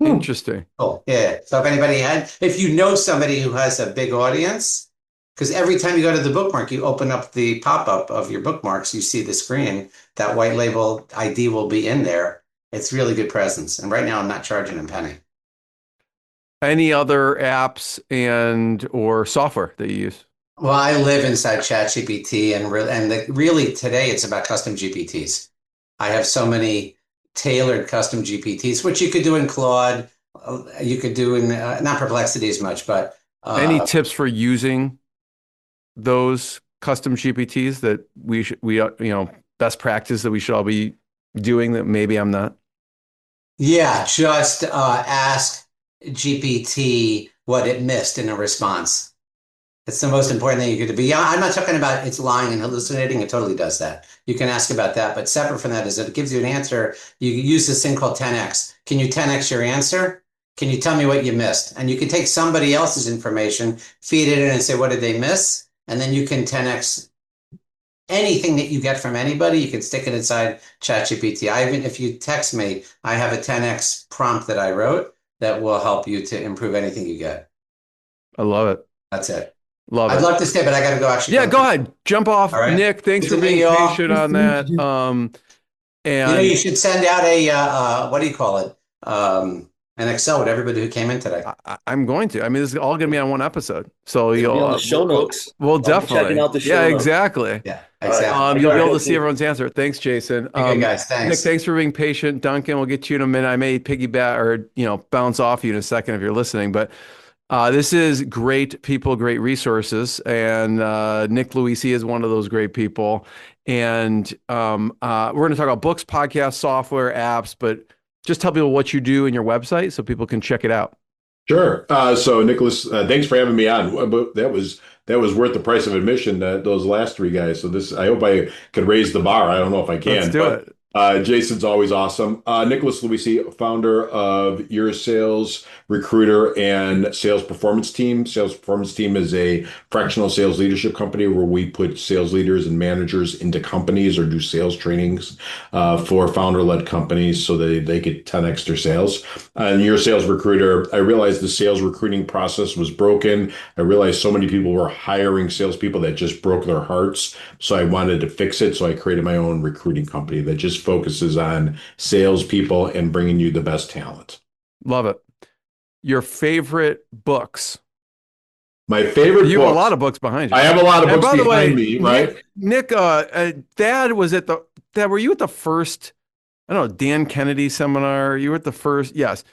Speaker 3: Interesting.
Speaker 11: Cool. Yeah. So if you know somebody who has a big audience, because every time you go to the bookmark, you open up the pop-up of your bookmarks, you see the screen, that white label ID will be in there. It's really good presence. And right now I'm not charging a penny.
Speaker 3: Any other apps or software that you use?
Speaker 11: Well, I live inside ChatGPT, and really today it's about custom GPTs. I have so many tailored custom GPTs, which you could do in Claude. You could do in not Perplexity as much, but
Speaker 3: any tips for using those custom GPTs that we best practice that we should all be doing that maybe I'm not?
Speaker 11: Yeah, just ask GPT what it missed in a response. It's the most important thing you could do. But yeah, I'm not talking about it's lying and hallucinating. It totally does that. You can ask about that. But separate from that is that it gives you an answer. You use this thing called 10x. Can you 10x your answer? Can you tell me what you missed? And you can take somebody else's information, feed it in and say, what did they miss? And then you can 10x anything that you get from anybody. You can stick it inside ChatGPT. If you text me, I have a 10x prompt that I wrote that will help you to improve anything you get.
Speaker 3: I love it.
Speaker 11: That's it.
Speaker 3: I'd
Speaker 11: love to stay, but I got to go actually.
Speaker 3: Yeah, go ahead. Jump off.
Speaker 11: All right.
Speaker 3: Nick, thanks for being patient on that. And
Speaker 11: you should send out a, what do you call it? An Excel with everybody who came in today.
Speaker 3: I'm going to. I mean, this is all going to be on one episode. So
Speaker 10: you'll on the show notes.
Speaker 3: Well, definitely.
Speaker 10: Checking out the show notes.
Speaker 3: Exactly.
Speaker 11: Yeah, exactly.
Speaker 3: You'll be able to see everyone's answer. Thanks, Jason.
Speaker 11: Okay, guys, thanks.
Speaker 3: Nick, thanks for being patient. Duncan, we'll get you in a minute. I may piggyback or bounce off you in a second if you're listening, but this is great people, great resources, and Nick Luisi is one of those great people. And we're going to talk about books, podcasts, software, apps, but just tell people what you do in your website so people can check it out.
Speaker 12: Sure. So Nicholas, thanks for having me on. But that was worth the price of admission. Those last 3 guys. So I hope I could raise the bar. I don't know if I can.
Speaker 3: Let's do it.
Speaker 12: Jason's always awesome. Nicholas Luisi, founder of Your Sales Recruiter and Sales Performance Team. Sales Performance Team is a fractional sales leadership company where we put sales leaders and managers into companies or do sales trainings for founder-led companies so that they get 10x their sales. And Your Sales Recruiter, I realized the sales recruiting process was broken. I realized so many people were hiring salespeople that just broke their hearts. So I wanted to fix it. So I created my own recruiting company that just focuses on salespeople and bringing you the best talent.
Speaker 3: Love it. Your favorite books?
Speaker 12: My favorite
Speaker 3: You
Speaker 12: books.
Speaker 3: have a lot of books behind you.
Speaker 12: I have a lot of
Speaker 3: And
Speaker 12: books
Speaker 3: by the
Speaker 12: behind
Speaker 3: way,
Speaker 12: me, right?
Speaker 3: Nick, Dad was at the, Dad, were you at the first, I don't know, Dan Kennedy seminar? You were at the first, yes.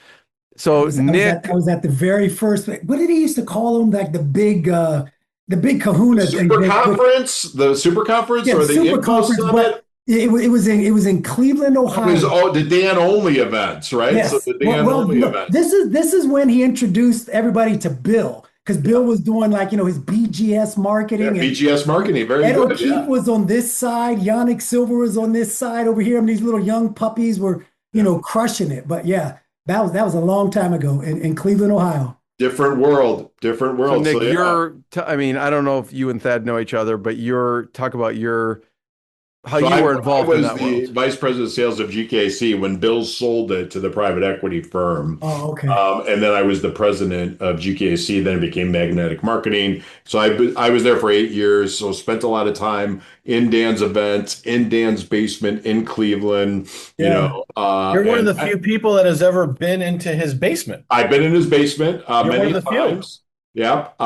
Speaker 3: So Nick,
Speaker 9: I was at the very first. What did he used to call them? Like the big kahuna thing.
Speaker 12: Super conference, the super conference,
Speaker 9: Yeah,
Speaker 12: or the
Speaker 9: super
Speaker 12: info
Speaker 9: conference,
Speaker 12: summit.
Speaker 9: but it was in Cleveland, Ohio.
Speaker 12: It was the Dan only events, right?
Speaker 9: Yes.
Speaker 12: So the Dan only
Speaker 9: no,
Speaker 12: events.
Speaker 9: this is when he introduced everybody to Bill, because Bill was doing like his BGS marketing.
Speaker 12: Yeah,
Speaker 9: And
Speaker 12: BGS marketing, very
Speaker 9: Ed
Speaker 12: good.
Speaker 9: O'Keefe
Speaker 12: Yeah.
Speaker 9: was on this side. Yannick Silver was on this side over here. And these little young puppies were, crushing it. But yeah, that was a long time ago in Cleveland, Ohio.
Speaker 12: Different world, different
Speaker 3: so
Speaker 12: world.
Speaker 3: Nick,
Speaker 12: yeah.
Speaker 3: I mean, I don't know if you and Thad know each other, but talk about how
Speaker 12: So
Speaker 3: you were involved in that
Speaker 12: I was the
Speaker 3: world.
Speaker 12: vice president of sales of GKC when Bill sold it to the private equity firm.
Speaker 9: Oh, okay.
Speaker 12: And then I was the president of GKC, then it became Magnetic Marketing. So I was there for 8 years. So spent a lot of time in Dan's events, in Dan's basement in Cleveland.
Speaker 9: Yeah.
Speaker 7: You're one of the few people that has ever been into his basement.
Speaker 12: I've been in his basement many times. Yep.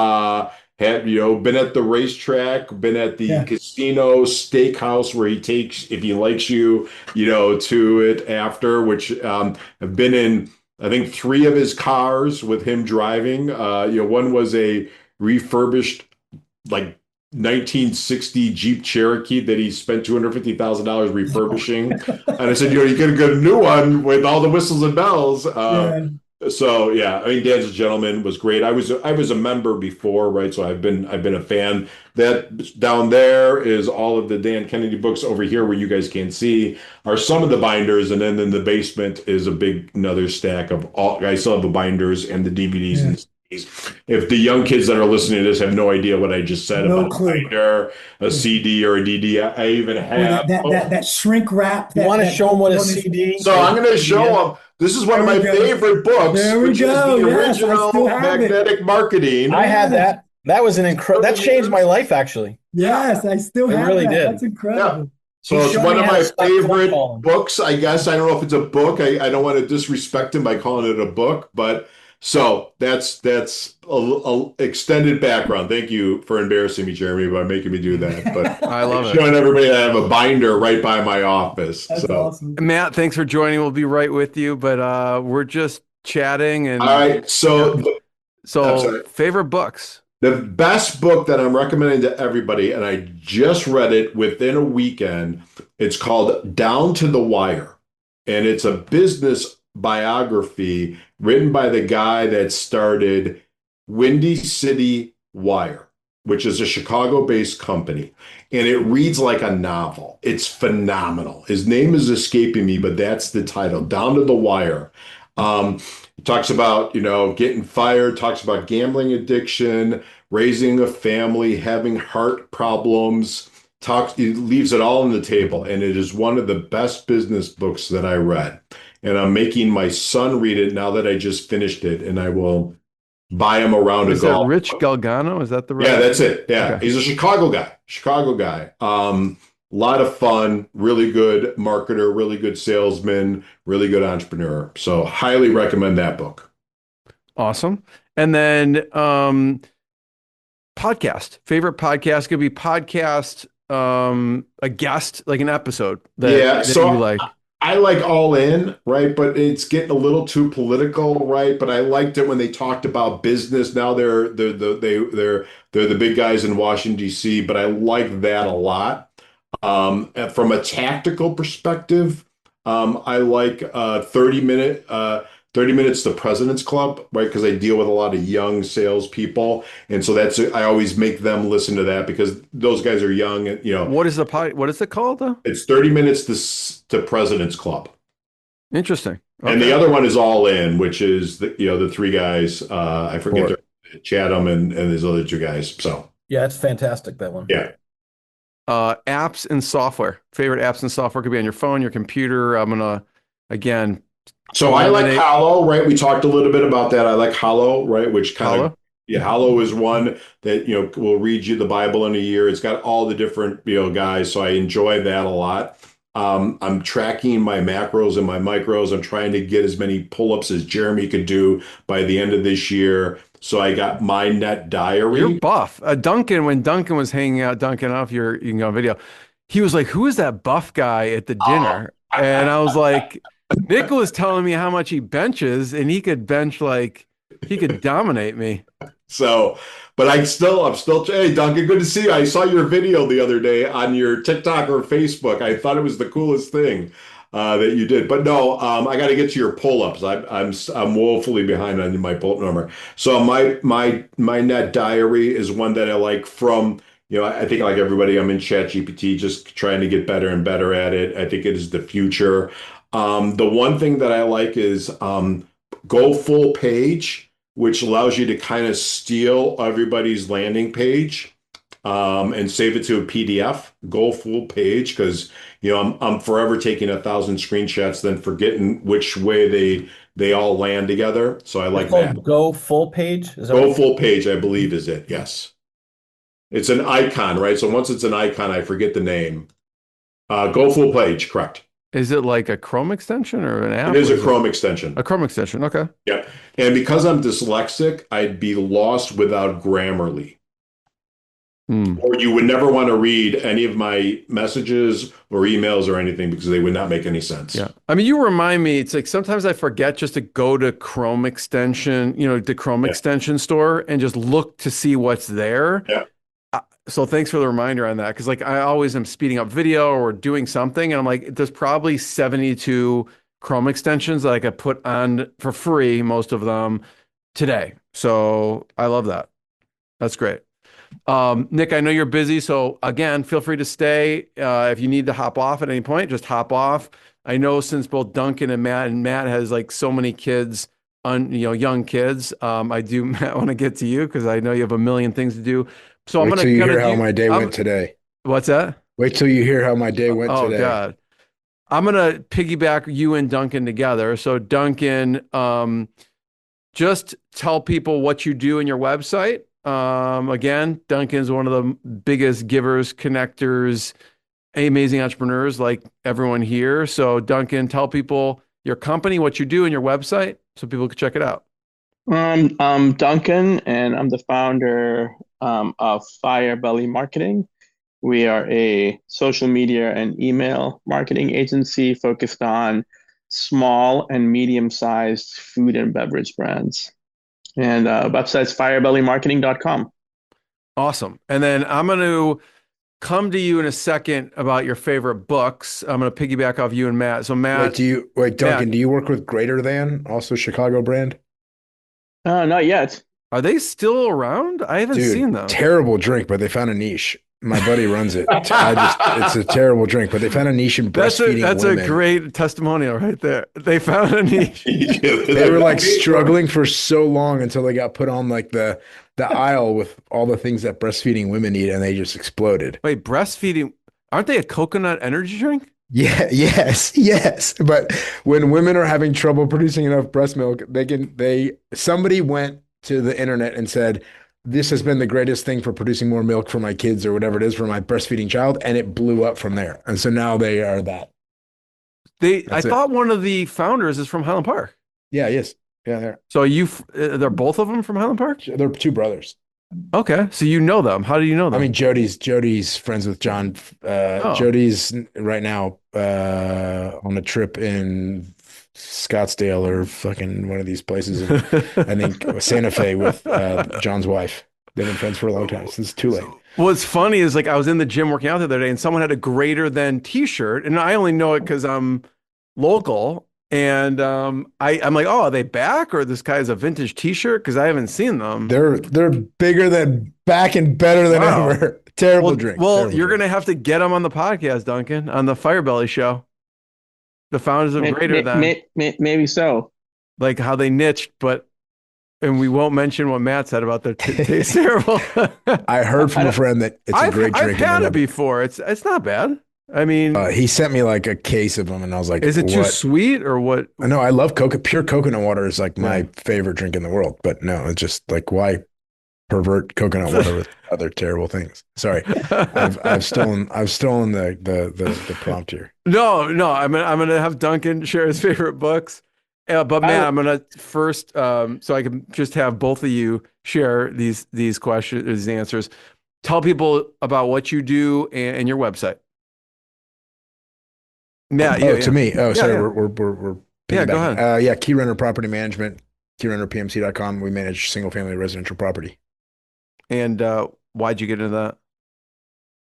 Speaker 12: Had been at the racetrack, been at the casino steakhouse where he takes, if he likes you, to it after, which I've been in, I think 3 of his cars with him driving. One was a refurbished like 1960 Jeep Cherokee that he spent $250,000 refurbishing. And I said, you get a new one with all the whistles and bells. So yeah, I mean, Dan's a gentleman, was great. I was a member before, right? So I've been a fan. That down there is all of the Dan Kennedy books. Over here, where you guys can't see, are some of the binders, and then in the basement is another stack of all. I still have the binders and the DVDs and CDs. If the young kids that are listening to this have no idea what I just said about a binder, a CD, or a DD, I even have
Speaker 9: that shrink wrap.
Speaker 7: You want to show them what a CD?
Speaker 12: So I'm going to show them. This is one of my favorite books, which is the original Magnetic Marketing.
Speaker 7: I had that. That was an incredible. That changed my life, actually.
Speaker 9: Yes, I still have
Speaker 7: really
Speaker 9: that.
Speaker 7: did.
Speaker 9: That's incredible.
Speaker 12: Yeah. So it's one of my favorite books, I guess. I don't know if it's a book. I don't want to disrespect him by calling it a book, but so that's a extended background. Thank you for embarrassing me, Jeremy, by making me do that. But
Speaker 3: I love it.
Speaker 12: Showing everybody I have a binder right by my office.
Speaker 9: That's awesome.
Speaker 3: Matt, thanks for joining. We'll be right with you, but we're just chatting. And
Speaker 12: all right. So
Speaker 3: favorite books.
Speaker 12: The best book that I'm recommending to everybody, and I just read it within a weekend, it's called Down to the Wire. And it's a business biography written by the guy that started Windy City Wire, which is a Chicago-based company. And it reads like a novel. It's phenomenal. His name is escaping me, but that's the title, Down to the Wire. He talks about, getting fired, talks about gambling addiction, raising a family, having heart problems, he leaves it all on the table. And it is one of the best business books that I read. And I'm making my son read it now that I just finished it, and I will buy him around
Speaker 3: Is that Rich Galgano? Is that the right?
Speaker 12: Yeah, that's it. Yeah.
Speaker 3: Okay.
Speaker 12: He's a Chicago guy. A lot of fun, really good marketer, really good salesman, really good entrepreneur. So highly recommend that book.
Speaker 3: Awesome. And then podcast. Favorite podcast could be podcast, a guest, like an episode that
Speaker 12: so
Speaker 3: you like.
Speaker 12: I like All In, right? But it's getting a little too political, right? But I liked it when they talked about business. Now they're the big guys in Washington, D.C., but I like that a lot. From a tactical perspective, I like 30 30 Minutes to President's Club, right? Because I deal with a lot of young salespeople. And so I always make them listen to that because those guys are young. And,
Speaker 3: what is it called though?
Speaker 12: It's 30 Minutes to President's Club.
Speaker 3: Interesting.
Speaker 12: Okay. And the other one is All In, which is the three guys. I forget their Chatham and these other two guys. So
Speaker 7: yeah, it's fantastic, that one.
Speaker 12: Yeah.
Speaker 3: Apps and software. Favorite apps and software could be on your phone, your computer. I'm gonna again.
Speaker 12: So I like Hollow, right? We talked a little bit about that. I like Hollow, right? Which kind of Hollow is one that will read you the Bible in a year. It's got all the different guys, so I enjoy that a lot. I'm tracking my macros and my micros. I'm trying to get as many pull-ups as Jeremy could do by the end of this year. So I got my net diary.
Speaker 3: You're buff. Duncan, when Duncan was hanging out, Duncan, off you can go on video. He was like, "Who is that buff guy at the dinner?" And I was like, Nick was telling me how much he benches, and he could bench he could dominate me.
Speaker 12: So, but I'm still, hey, Duncan, good to see you. I saw your video the other day on your TikTok or Facebook. I thought it was the coolest thing that you did. But no, I got to get to your pull-ups. I'm woefully behind on my pull-up number. So my net diary is one that I like from, I think like everybody, I'm in ChatGPT, just trying to get better and better at it. I think it is the future. The one thing that I like is Go Full Page, which allows you to kind of steal everybody's landing page and save it to a PDF. Go Full Page, because I'm forever taking 1,000 screenshots, then forgetting which way they all land together. So I like that.
Speaker 7: Go Full Page?
Speaker 12: Go Full Page, I believe, is it? Yes. It's an icon, right? So once it's an icon, I forget the name. Go Full Page, correct.
Speaker 3: Is it like a Chrome extension or an app?
Speaker 12: It is a Chrome extension.
Speaker 3: A Chrome extension, okay.
Speaker 12: Yeah. And because I'm dyslexic, I'd be lost without Grammarly. Or you would never want to read any of my messages or emails or anything because they would not make any sense.
Speaker 3: Yeah. I mean, you remind me, it's like sometimes I forget just to go to Chrome extension, the Chrome extension store and just look to see what's there.
Speaker 12: Yeah.
Speaker 3: So thanks for the reminder on that. Cause I always am speeding up video or doing something. And I'm like, there's probably 72 Chrome extensions that I could put on for free, most of them today. So I love that. That's great. Nick, I know you're busy. So again, feel free to stay. If you need to hop off at any point, just hop off. I know since both Duncan and Matt has like so many kids, young kids. I do, Matt, want to get to you because I know you have a million things to do. So I'm going to
Speaker 13: hear how my day went today.
Speaker 3: What's that?
Speaker 13: Wait till you hear how my day went today.
Speaker 3: Oh God. I'm going to piggyback you and Duncan together. So Duncan, just tell people what you do in your website. Again, Duncan's one of the biggest givers, connectors, amazing entrepreneurs like everyone here. So Duncan, tell people your company, what you do in your website so people can check it out.
Speaker 14: I'm Duncan, and I'm the founder of Firebelly Marketing. We are a social media and email marketing agency focused on small and medium-sized food and beverage brands. And website's firebellymarketing.com.
Speaker 3: Awesome. And then I'm going to come to you in a second about your favorite books. I'm going to piggyback off you and Matt. So Matt,
Speaker 13: Duncan,
Speaker 3: Matt,
Speaker 13: do you work with Greater Than, also Chicago brand?
Speaker 14: Not yet.
Speaker 3: Are they still around? I haven't seen them.
Speaker 13: Terrible drink, but they found a niche. My buddy runs it. It's a terrible drink, but they found a niche in breastfeeding
Speaker 3: That's
Speaker 13: women.
Speaker 3: a great testimonial right there. They found a niche.
Speaker 13: They were like struggling for so long until they got put on like the aisle with all the things that breastfeeding women eat, and they just exploded.
Speaker 3: Wait, breastfeeding? Aren't they a coconut energy drink?
Speaker 13: Yeah, yes. But when women are having trouble producing enough breast milk, somebody went to the internet and said, this has been the greatest thing for producing more milk for my kids or whatever it is for my breastfeeding child. And it blew up from there. And so now they are that.
Speaker 3: I thought one of the founders is from Highland Park.
Speaker 13: Yeah, yes. Yeah, they're.
Speaker 3: So they're both of them from Highland Park?
Speaker 13: They're two brothers.
Speaker 3: Okay. So you know them. How do you know them?
Speaker 13: I mean, Jody's friends with John. Jody's right now on a trip in Scottsdale or fucking one of these places. I think Santa Fe with John's wife. They've been friends for a long time. So it's too late.
Speaker 3: What's funny is I was in the gym working out the other day and someone had a Greater Than t-shirt, and I only know it because I'm local. And I'm like, oh, are they back, or this guy's a vintage T-shirt? Because I haven't seen them.
Speaker 13: They're bigger than back and better than
Speaker 3: Wow.
Speaker 13: ever. Terrible drink.
Speaker 3: Well,
Speaker 13: Terrible
Speaker 3: you're
Speaker 13: drink.
Speaker 3: gonna have to get them on the podcast, Duncan, on the Firebelly show. The founders of Greater Than,
Speaker 14: Maybe so.
Speaker 3: like how they niched, and we won't mention what Matt said about their taste terrible.
Speaker 13: I heard from a friend that it's a great drink.
Speaker 3: I've had it before. It's not bad. I mean,
Speaker 13: he sent me like a case of them, and I was like,
Speaker 3: is it too sweet or what?
Speaker 13: No, I love pure coconut water is like my favorite drink in the world. But no, it's just like, why pervert coconut water with other terrible things? Sorry, I've stolen the prompt here.
Speaker 3: No, I'm gonna have Duncan share his favorite books. But Matt, I'm gonna first, so I can just have both of you share these questions, these answers. Tell people about what you do and your website. Matt,
Speaker 13: to me. Oh, sorry,
Speaker 3: yeah.
Speaker 13: we're
Speaker 3: go ahead.
Speaker 13: Key Runner Property Management, keyrunnerpmc.com. We manage single family residential property.
Speaker 3: And why'd you get into that?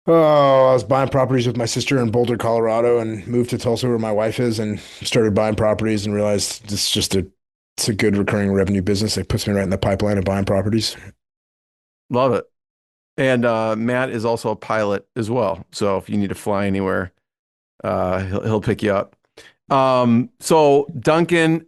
Speaker 13: Oh, I was buying properties with my sister in Boulder, Colorado, and moved to Tulsa where my wife is, and started buying properties and realized it's a good recurring revenue business. It puts me right in the pipeline of buying properties. Love it.
Speaker 3: And Matt is also a pilot as well. So if you need to fly anywhere, he'll pick you up. So Duncan,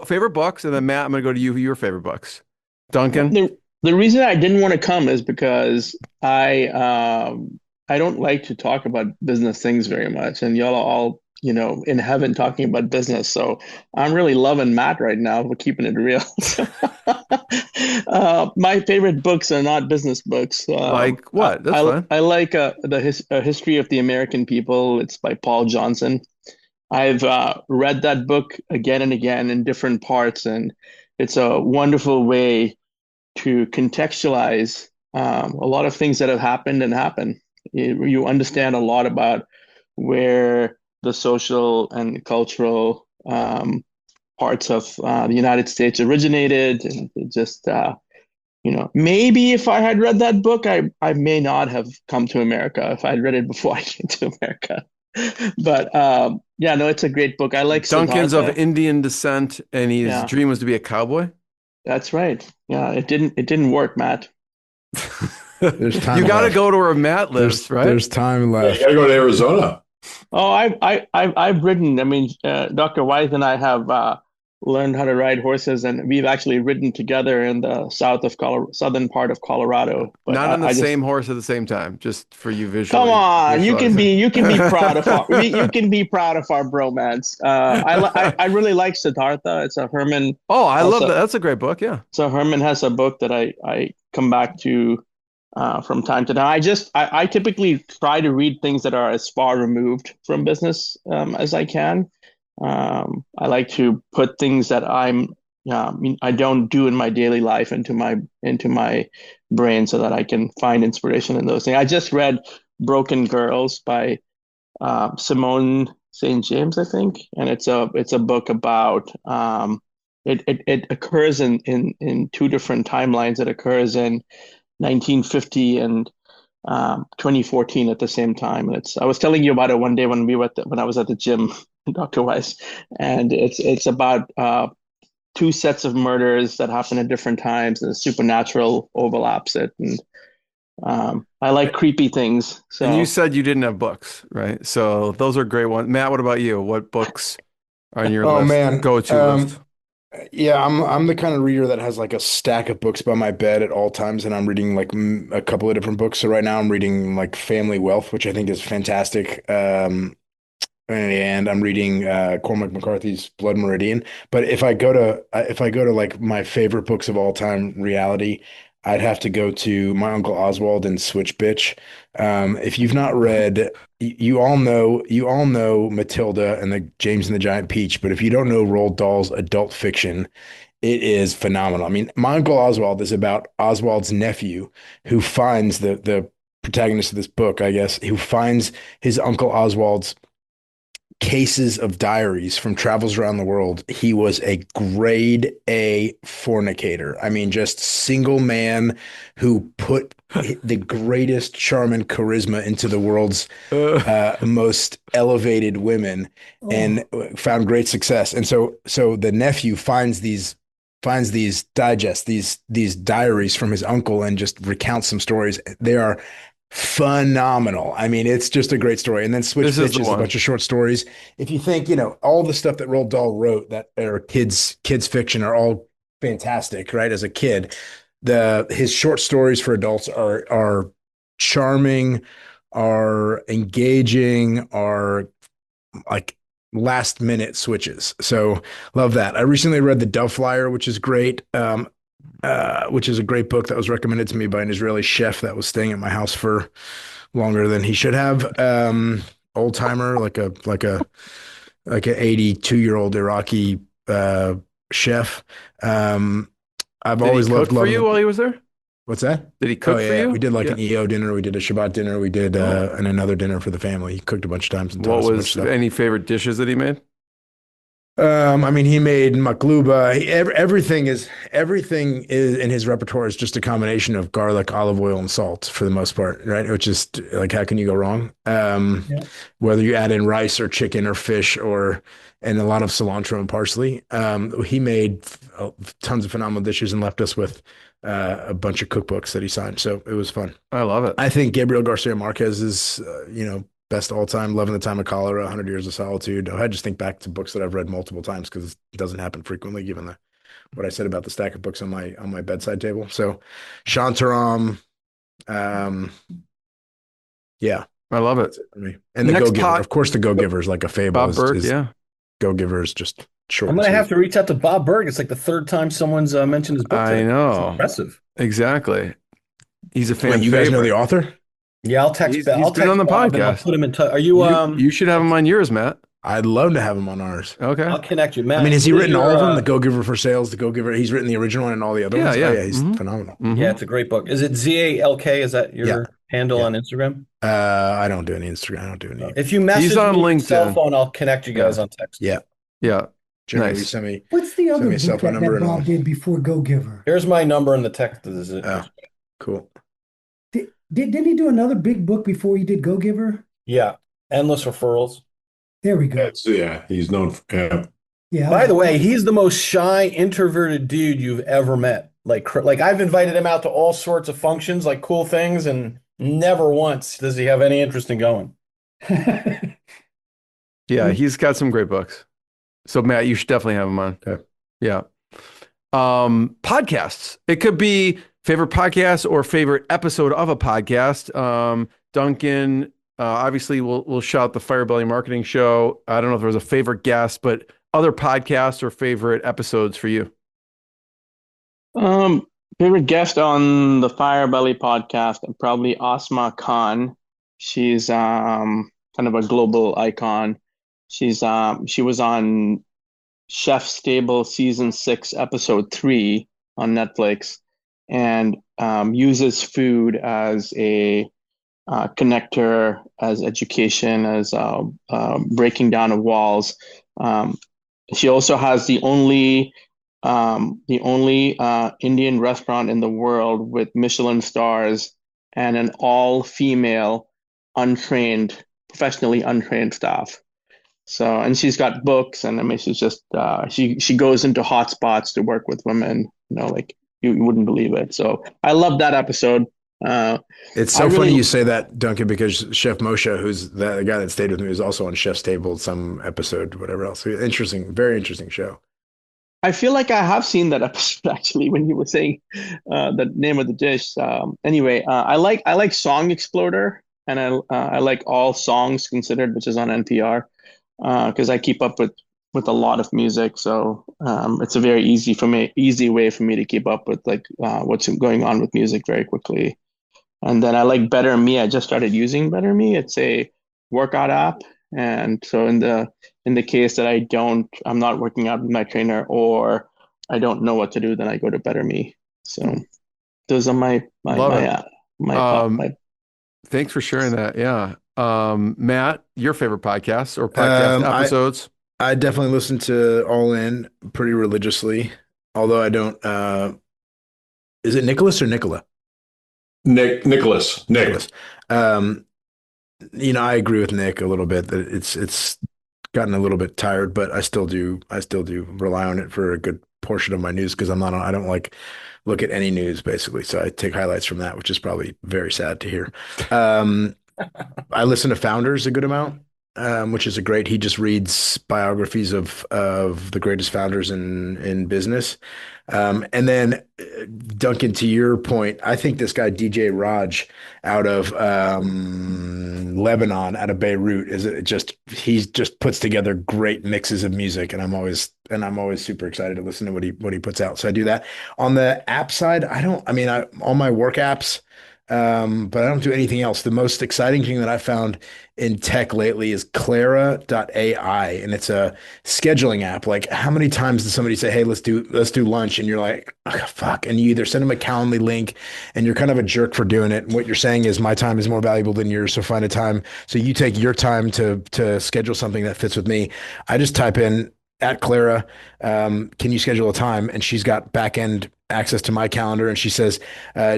Speaker 3: favorite books, and then Matt, I'm going to go to you. Your favorite books, Duncan.
Speaker 14: The reason I didn't want to come is because I don't like to talk about business things very much, and y'all are all, in heaven talking about business. So I'm really loving Matt right now. We're keeping it real. My favorite books are not business books.
Speaker 3: Like what? That's fine.
Speaker 14: I like the History of the American People. It's by Paul Johnson. I've read that book again and again in different parts, and it's a wonderful way to contextualize a lot of things that have happened and happen. You understand a lot about where the social and cultural parts of the United States originated, and just maybe if I had read that book, I may not have come to America if I'd read it before I came to America. But it's a great book. I like
Speaker 3: Duncan's
Speaker 14: Siddhartha.
Speaker 3: of Indian descent, and his dream was to be a cowboy.
Speaker 14: That's right. Yeah, it didn't work, Matt.
Speaker 13: There's time.
Speaker 3: You got to go to where Matt lives, right?
Speaker 13: There's time left.
Speaker 12: You got to go to Arizona.
Speaker 14: Oh, I've ridden. I mean, Dr. Wise and I have learned how to ride horses, and we've actually ridden together in the southern part of Colorado. But
Speaker 3: not on the same horse at the same time, just for you visually.
Speaker 14: Come on, you can be proud of our bromance. I really like Siddhartha. It's a Herman.
Speaker 3: Oh, I love that. That's a great book. Yeah.
Speaker 14: So Herman has a book that I come back to from time to time. I typically try to read things that are as far removed from business as I can. I like to put things that I don't do in my daily life into my brain so that I can find inspiration in those things. I just read Broken Girls by Simone St. James, I think, and it's a book about it occurs in two different timelines. It occurs in 1950 and 2014 at the same time. I was telling you about it one day when I was at the gym, Dr. Weiss, and it's about two sets of murders that happen at different times, and the supernatural overlaps it. And I like creepy things. So.
Speaker 3: And you said you didn't have books, right? So those are great ones. Matt, what about you? What books are on your list? Go-to list?
Speaker 13: Yeah, I'm the kind of reader that has like a stack of books by my bed at all times, and I'm reading like a couple of different books. So right now I'm reading like Family Wealth, which I think is fantastic. And I'm reading Cormac McCarthy's Blood Meridian. But if I go to like my favorite books of all time, reality, I'd have to go to My Uncle Oswald and Switch Bitch. If you've not read, you all know Matilda and the James and the Giant Peach. But if you don't know Roald Dahl's adult fiction, it is phenomenal. I mean, My Uncle Oswald is about Oswald's nephew who finds the protagonist of this book, I guess, who finds his Uncle Oswald's cases of diaries from travels around the world. He was a grade A fornicator. I mean, just single man who put the greatest charm and charisma into the world's most elevated women and found great success. And so the nephew finds these digests, these diaries from his uncle and just recounts some stories. They are phenomenal. I mean, it's just a great story. And then Switch Bitch is a bunch of short stories. If you think, all the stuff that Roald Dahl wrote that are kids fiction are all fantastic, right? As a kid, his short stories for adults are charming, are engaging, are like last minute switches. So love that. I recently read The Dove Flyer, which is great. Which is a great book that was recommended to me by an Israeli chef that was staying at my house for longer than he should have. Old timer, like a 82-year-old Iraqi chef. I've always loved
Speaker 3: for you while he was there.
Speaker 13: What's that?
Speaker 3: Did he cook for you?
Speaker 13: We did like an EO dinner. We did a Shabbat dinner. We did and another dinner for the family. He cooked a bunch of times. And
Speaker 3: what was any favorite dishes that he made?
Speaker 13: I mean, he made makluba. Everything is in his repertoire is just a combination of garlic, olive oil, and salt for the most part, right? Which is like, how can you go wrong? Whether you add in rice or chicken or fish and a lot of cilantro and parsley. He made tons of phenomenal dishes and left us with a bunch of cookbooks that he signed. So it was fun.
Speaker 3: I love it.
Speaker 13: I think Gabriel Garcia Marquez is, best all time, Love in the Time of Cholera, 100 Years of Solitude. I just think back to books that I've read multiple times because it doesn't happen frequently, given what I said about the stack of books on my bedside table. So Shantaram, yeah,
Speaker 3: I love it.
Speaker 13: And The Go-Giver, of course, The Go-Giver is like a fable.
Speaker 3: Bob Burg, yeah.
Speaker 13: Go-Giver is just short.
Speaker 7: I'm gonna have to reach out to Bob Burg. It's like the third time someone's mentioned his book.
Speaker 3: I know,
Speaker 7: it's impressive.
Speaker 3: Exactly. He's a fan.
Speaker 13: Wait, you guys know the author?
Speaker 7: Yeah, I'll text.
Speaker 3: He's been on the podcast.
Speaker 7: I'll put him in touch. Are you?
Speaker 3: You should have him on yours, Matt.
Speaker 13: I'd love to have him on ours.
Speaker 3: Okay,
Speaker 7: I'll connect you, Matt.
Speaker 13: I mean, has he written all of them? The Go-Giver for Sales, The Go-Giver. He's written the original and all the other ones.
Speaker 3: Yeah.
Speaker 13: Oh, yeah, he's phenomenal.
Speaker 7: Yeah, it's a great book. Is it ZALK? Is that your handle on Instagram?
Speaker 13: I don't do any Instagram. I don't do any.
Speaker 7: If you message
Speaker 3: He's on
Speaker 7: me
Speaker 3: LinkedIn.
Speaker 7: cell phone, I'll connect you guys on text.
Speaker 13: Yeah.
Speaker 3: Jeremy,
Speaker 13: nice. Send me.
Speaker 9: What's the other
Speaker 13: me a cell
Speaker 9: book
Speaker 13: phone
Speaker 9: that
Speaker 13: number
Speaker 9: Bob did before Go-Giver?
Speaker 7: Here's my number in the text.
Speaker 13: Cool.
Speaker 9: Didn't he do another big book before he did Go-Giver?
Speaker 7: Yeah, Endless Referrals.
Speaker 9: There we go.
Speaker 12: He's known for.
Speaker 9: Yeah.
Speaker 7: By the way, he's the most shy, introverted dude you've ever met. Like I've invited him out to all sorts of functions, like cool things, and never once does he have any interest in going.
Speaker 3: Yeah, he's got some great books. So Matt, you should definitely have him on.
Speaker 13: Okay.
Speaker 3: Yeah. Podcasts. It could be favorite podcast or favorite episode of a podcast. Duncan, obviously we'll shout the Firebelly Marketing Show. I don't know if there was a favorite guest, but other podcasts or favorite episodes for you.
Speaker 14: Favorite guest on the Firebelly podcast, probably Asma Khan. She's kind of a global icon. She was on Chef's Table season 6, episode 3 on Netflix, and uses food as a connector, as education, as breaking down of walls. She also has the only Indian restaurant in the world with Michelin stars and an all-female, professionally untrained staff. So, and she's got books, and I mean, she's just she goes into hot spots to work with women. Like you wouldn't believe it. So I love that episode.
Speaker 13: It's so funny you say that, Duncan, because Chef Moshe, who's the guy that stayed with me, was also on Chef's Table some episode, whatever else. Interesting, very interesting show.
Speaker 14: I feel like I have seen that episode actually when you were saying the name of the dish. Anyway, I like Song Exploder, and I like All Songs Considered, which is on NPR, because I keep up with a lot of music. So it's a very easy way for me to keep up with like what's going on with music very quickly. And then I like Better Me. I just started using Better Me. It's a workout app. And so in the case that I'm not working out with my trainer, or I don't know what to do, then I go to Better Me. So those are my
Speaker 3: Thanks for sharing that. Yeah. Matt, your favorite podcast or podcast episodes?
Speaker 13: I definitely listen to All In pretty religiously, although I don't. Is it Nicholas or Nicola?
Speaker 12: Nicholas.
Speaker 13: Um, I agree with Nick a little bit that it's gotten a little bit tired, but I still do rely on it for a good portion of my news because I don't like look at any news basically. So I take highlights from that, which is probably very sad to hear. I listen to Founders a good amount, which is a great. He just reads biographies of the greatest founders in business. And then Duncan, to your point, I think this guy DJ Raj out of Lebanon, out of Beirut, he just puts together great mixes of music, and I'm always super excited to listen to what he puts out. So I do that. On the app side, all my work apps. But I don't do anything else. The most exciting thing that I found in tech lately is Clara.ai, and it's a scheduling app. Like, how many times does somebody say, "Hey, let's do lunch," and you're like, oh, "Fuck," and you either send them a Calendly link, and you're kind of a jerk for doing it. And what you're saying is, my time is more valuable than yours, so find a time. So you take your time to schedule something that fits with me. I just type in at Clara, can you schedule a time? And she's got back end access to my calendar, and she says,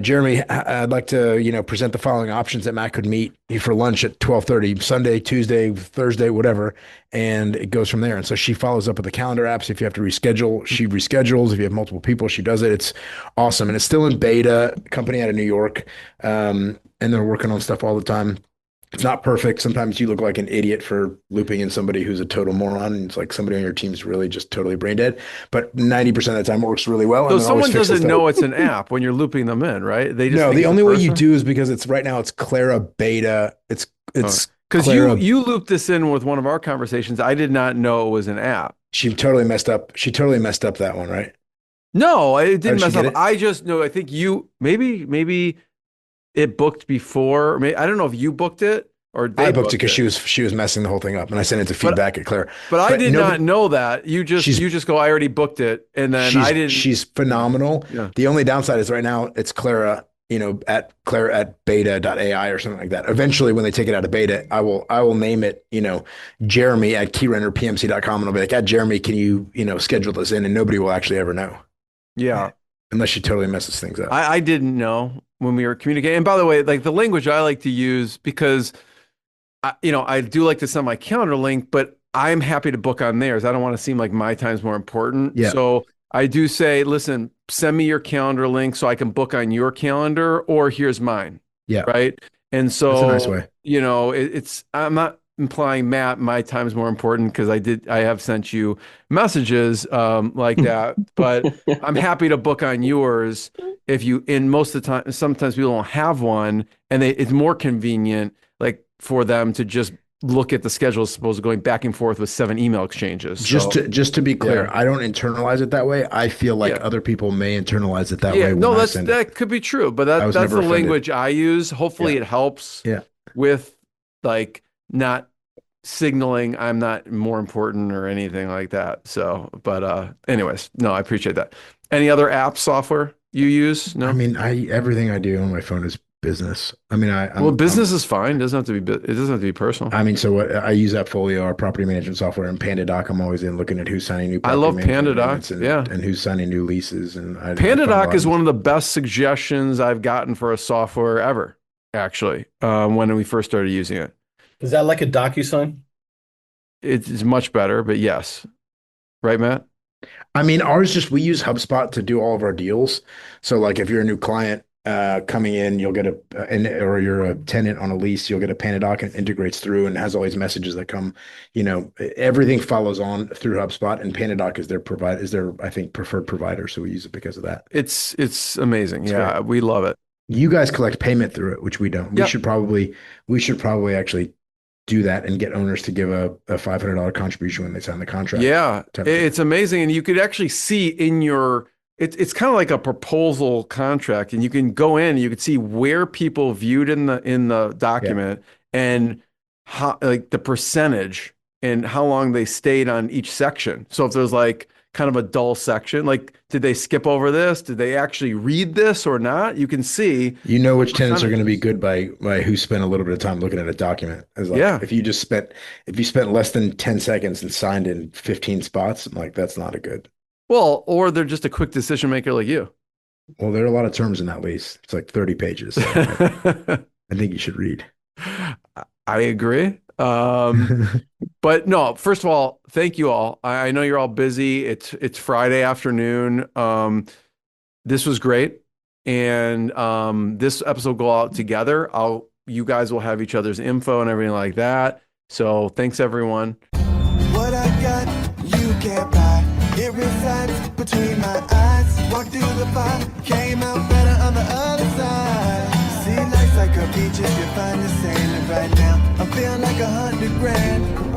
Speaker 13: Jeremy, I'd like to present the following options that Matt could meet you for lunch at 12:30 Sunday, Tuesday, Thursday, whatever, and it goes from there. And so she follows up with the calendar apps. If you have to reschedule, she reschedules. If you have multiple people, she does it. It's awesome, and it's still in beta. Company out of New York, and they're working on stuff all the time. It's not perfect. Sometimes you look like an idiot for looping in somebody who's a total moron. And it's like somebody on your team's really just totally brain dead. But 90% of the time it works really well.
Speaker 3: So someone doesn't know it's an app when you're looping them in, right? They just
Speaker 13: the only way you do is because it's right now it's Clara beta. It's
Speaker 3: because you looped this in with one of our conversations. I did not know it was an app.
Speaker 13: She totally messed up. She totally messed up that one, right?
Speaker 3: No, it didn't mess up. I just know. I think you maybe. It booked before. I don't know if you booked it or
Speaker 13: I booked it because she was messing the whole thing up, and I sent it to feedback at Claire.
Speaker 3: But I did not know that. You just go, I already booked it, and then I didn't.
Speaker 13: She's phenomenal. Yeah. The only downside is right now it's Clara, at Clara at beta.ai or something like that. Eventually, when they take it out of beta, I will name it, Jeremy at keyrenderpmc.com, and I'll be like, Jeremy, can you schedule this in, and nobody will actually ever know.
Speaker 3: Yeah.
Speaker 13: Unless she totally messes things up.
Speaker 3: I didn't know when we were communicating. And by the way, like the language I like to use, because I do like to send my calendar link, but I'm happy to book on theirs. I don't want to seem like my time's more important. Yeah. So I do say, listen, send me your calendar link so I can book on your calendar, or here's mine. Yeah. Right. And so
Speaker 13: that's a nice way.
Speaker 3: I'm not implying, Matt, my time is more important, because I have sent you messages like that, but I'm happy to book on yours in most of the time. Sometimes people don't have one, and it's more convenient, like, for them to just look at the schedule as opposed to going back and forth with 7 email exchanges.
Speaker 13: Just to be clear, I don't internalize it that way. I feel like other people may internalize it that way.
Speaker 3: No, that could be true, but that's the language I use. Hopefully it helps with like not signaling I'm not more important or anything like that. So, but anyways, no, I appreciate that. Any other app software you use? No,
Speaker 13: everything I do on my phone is business.
Speaker 3: Business is fine. It doesn't have to be personal.
Speaker 13: So what I use AppFolio, our property management software, and PandaDoc. I'm always looking at who's signing new.
Speaker 3: I love PandaDoc.
Speaker 13: And who's signing new leases. And
Speaker 3: PandaDoc is one of the best suggestions I've gotten for a software ever. Actually, when we first started using it.
Speaker 7: Is that like a DocuSign?
Speaker 3: It's much better, but yes. Right, Matt?
Speaker 13: Ours we use HubSpot to do all of our deals. So like if you're a new client coming in, you'll get or you're a tenant on a lease, you'll get a PandaDoc, and it integrates through and has all these messages that come, everything follows on through HubSpot, and PandaDoc is their I think preferred provider. So we use it because of that.
Speaker 3: It's amazing. Great. We love it.
Speaker 13: You guys collect payment through it, which we don't. We should probably actually do that and get owners to give a $500 contribution when they sign the contract.
Speaker 3: Yeah, it's amazing. And you could actually see in it's kind of like a proposal contract, and you can go in and you can see where people viewed in the document and how, like, the percentage and how long they stayed on each section. So if there's like kind of a dull section. Like, did they skip over this? Did they actually read this or not? You can see.
Speaker 13: You know which tenants are going to be good by who spent a little bit of time looking at a document. It's like,
Speaker 3: Yeah.
Speaker 13: If you spent less than 10 seconds and signed in 15 spots, I'm like, that's not a good.
Speaker 3: Well, or they're just a quick decision maker like you.
Speaker 13: Well, there are a lot of terms in that lease. It's like 30 pages. So I think you should read.
Speaker 3: I agree. But no, first of all, thank you all. I know you're all busy. It's Friday afternoon. This was great. And this episode will go out together. You guys will have each other's info and everything like that. So thanks everyone.
Speaker 1: What I got, you can't buy. It resides between my eyes. Walked through the fire, came out better on the other side. See, life's like a beach if you find the sailing right now. I'm feeling like $100 grand.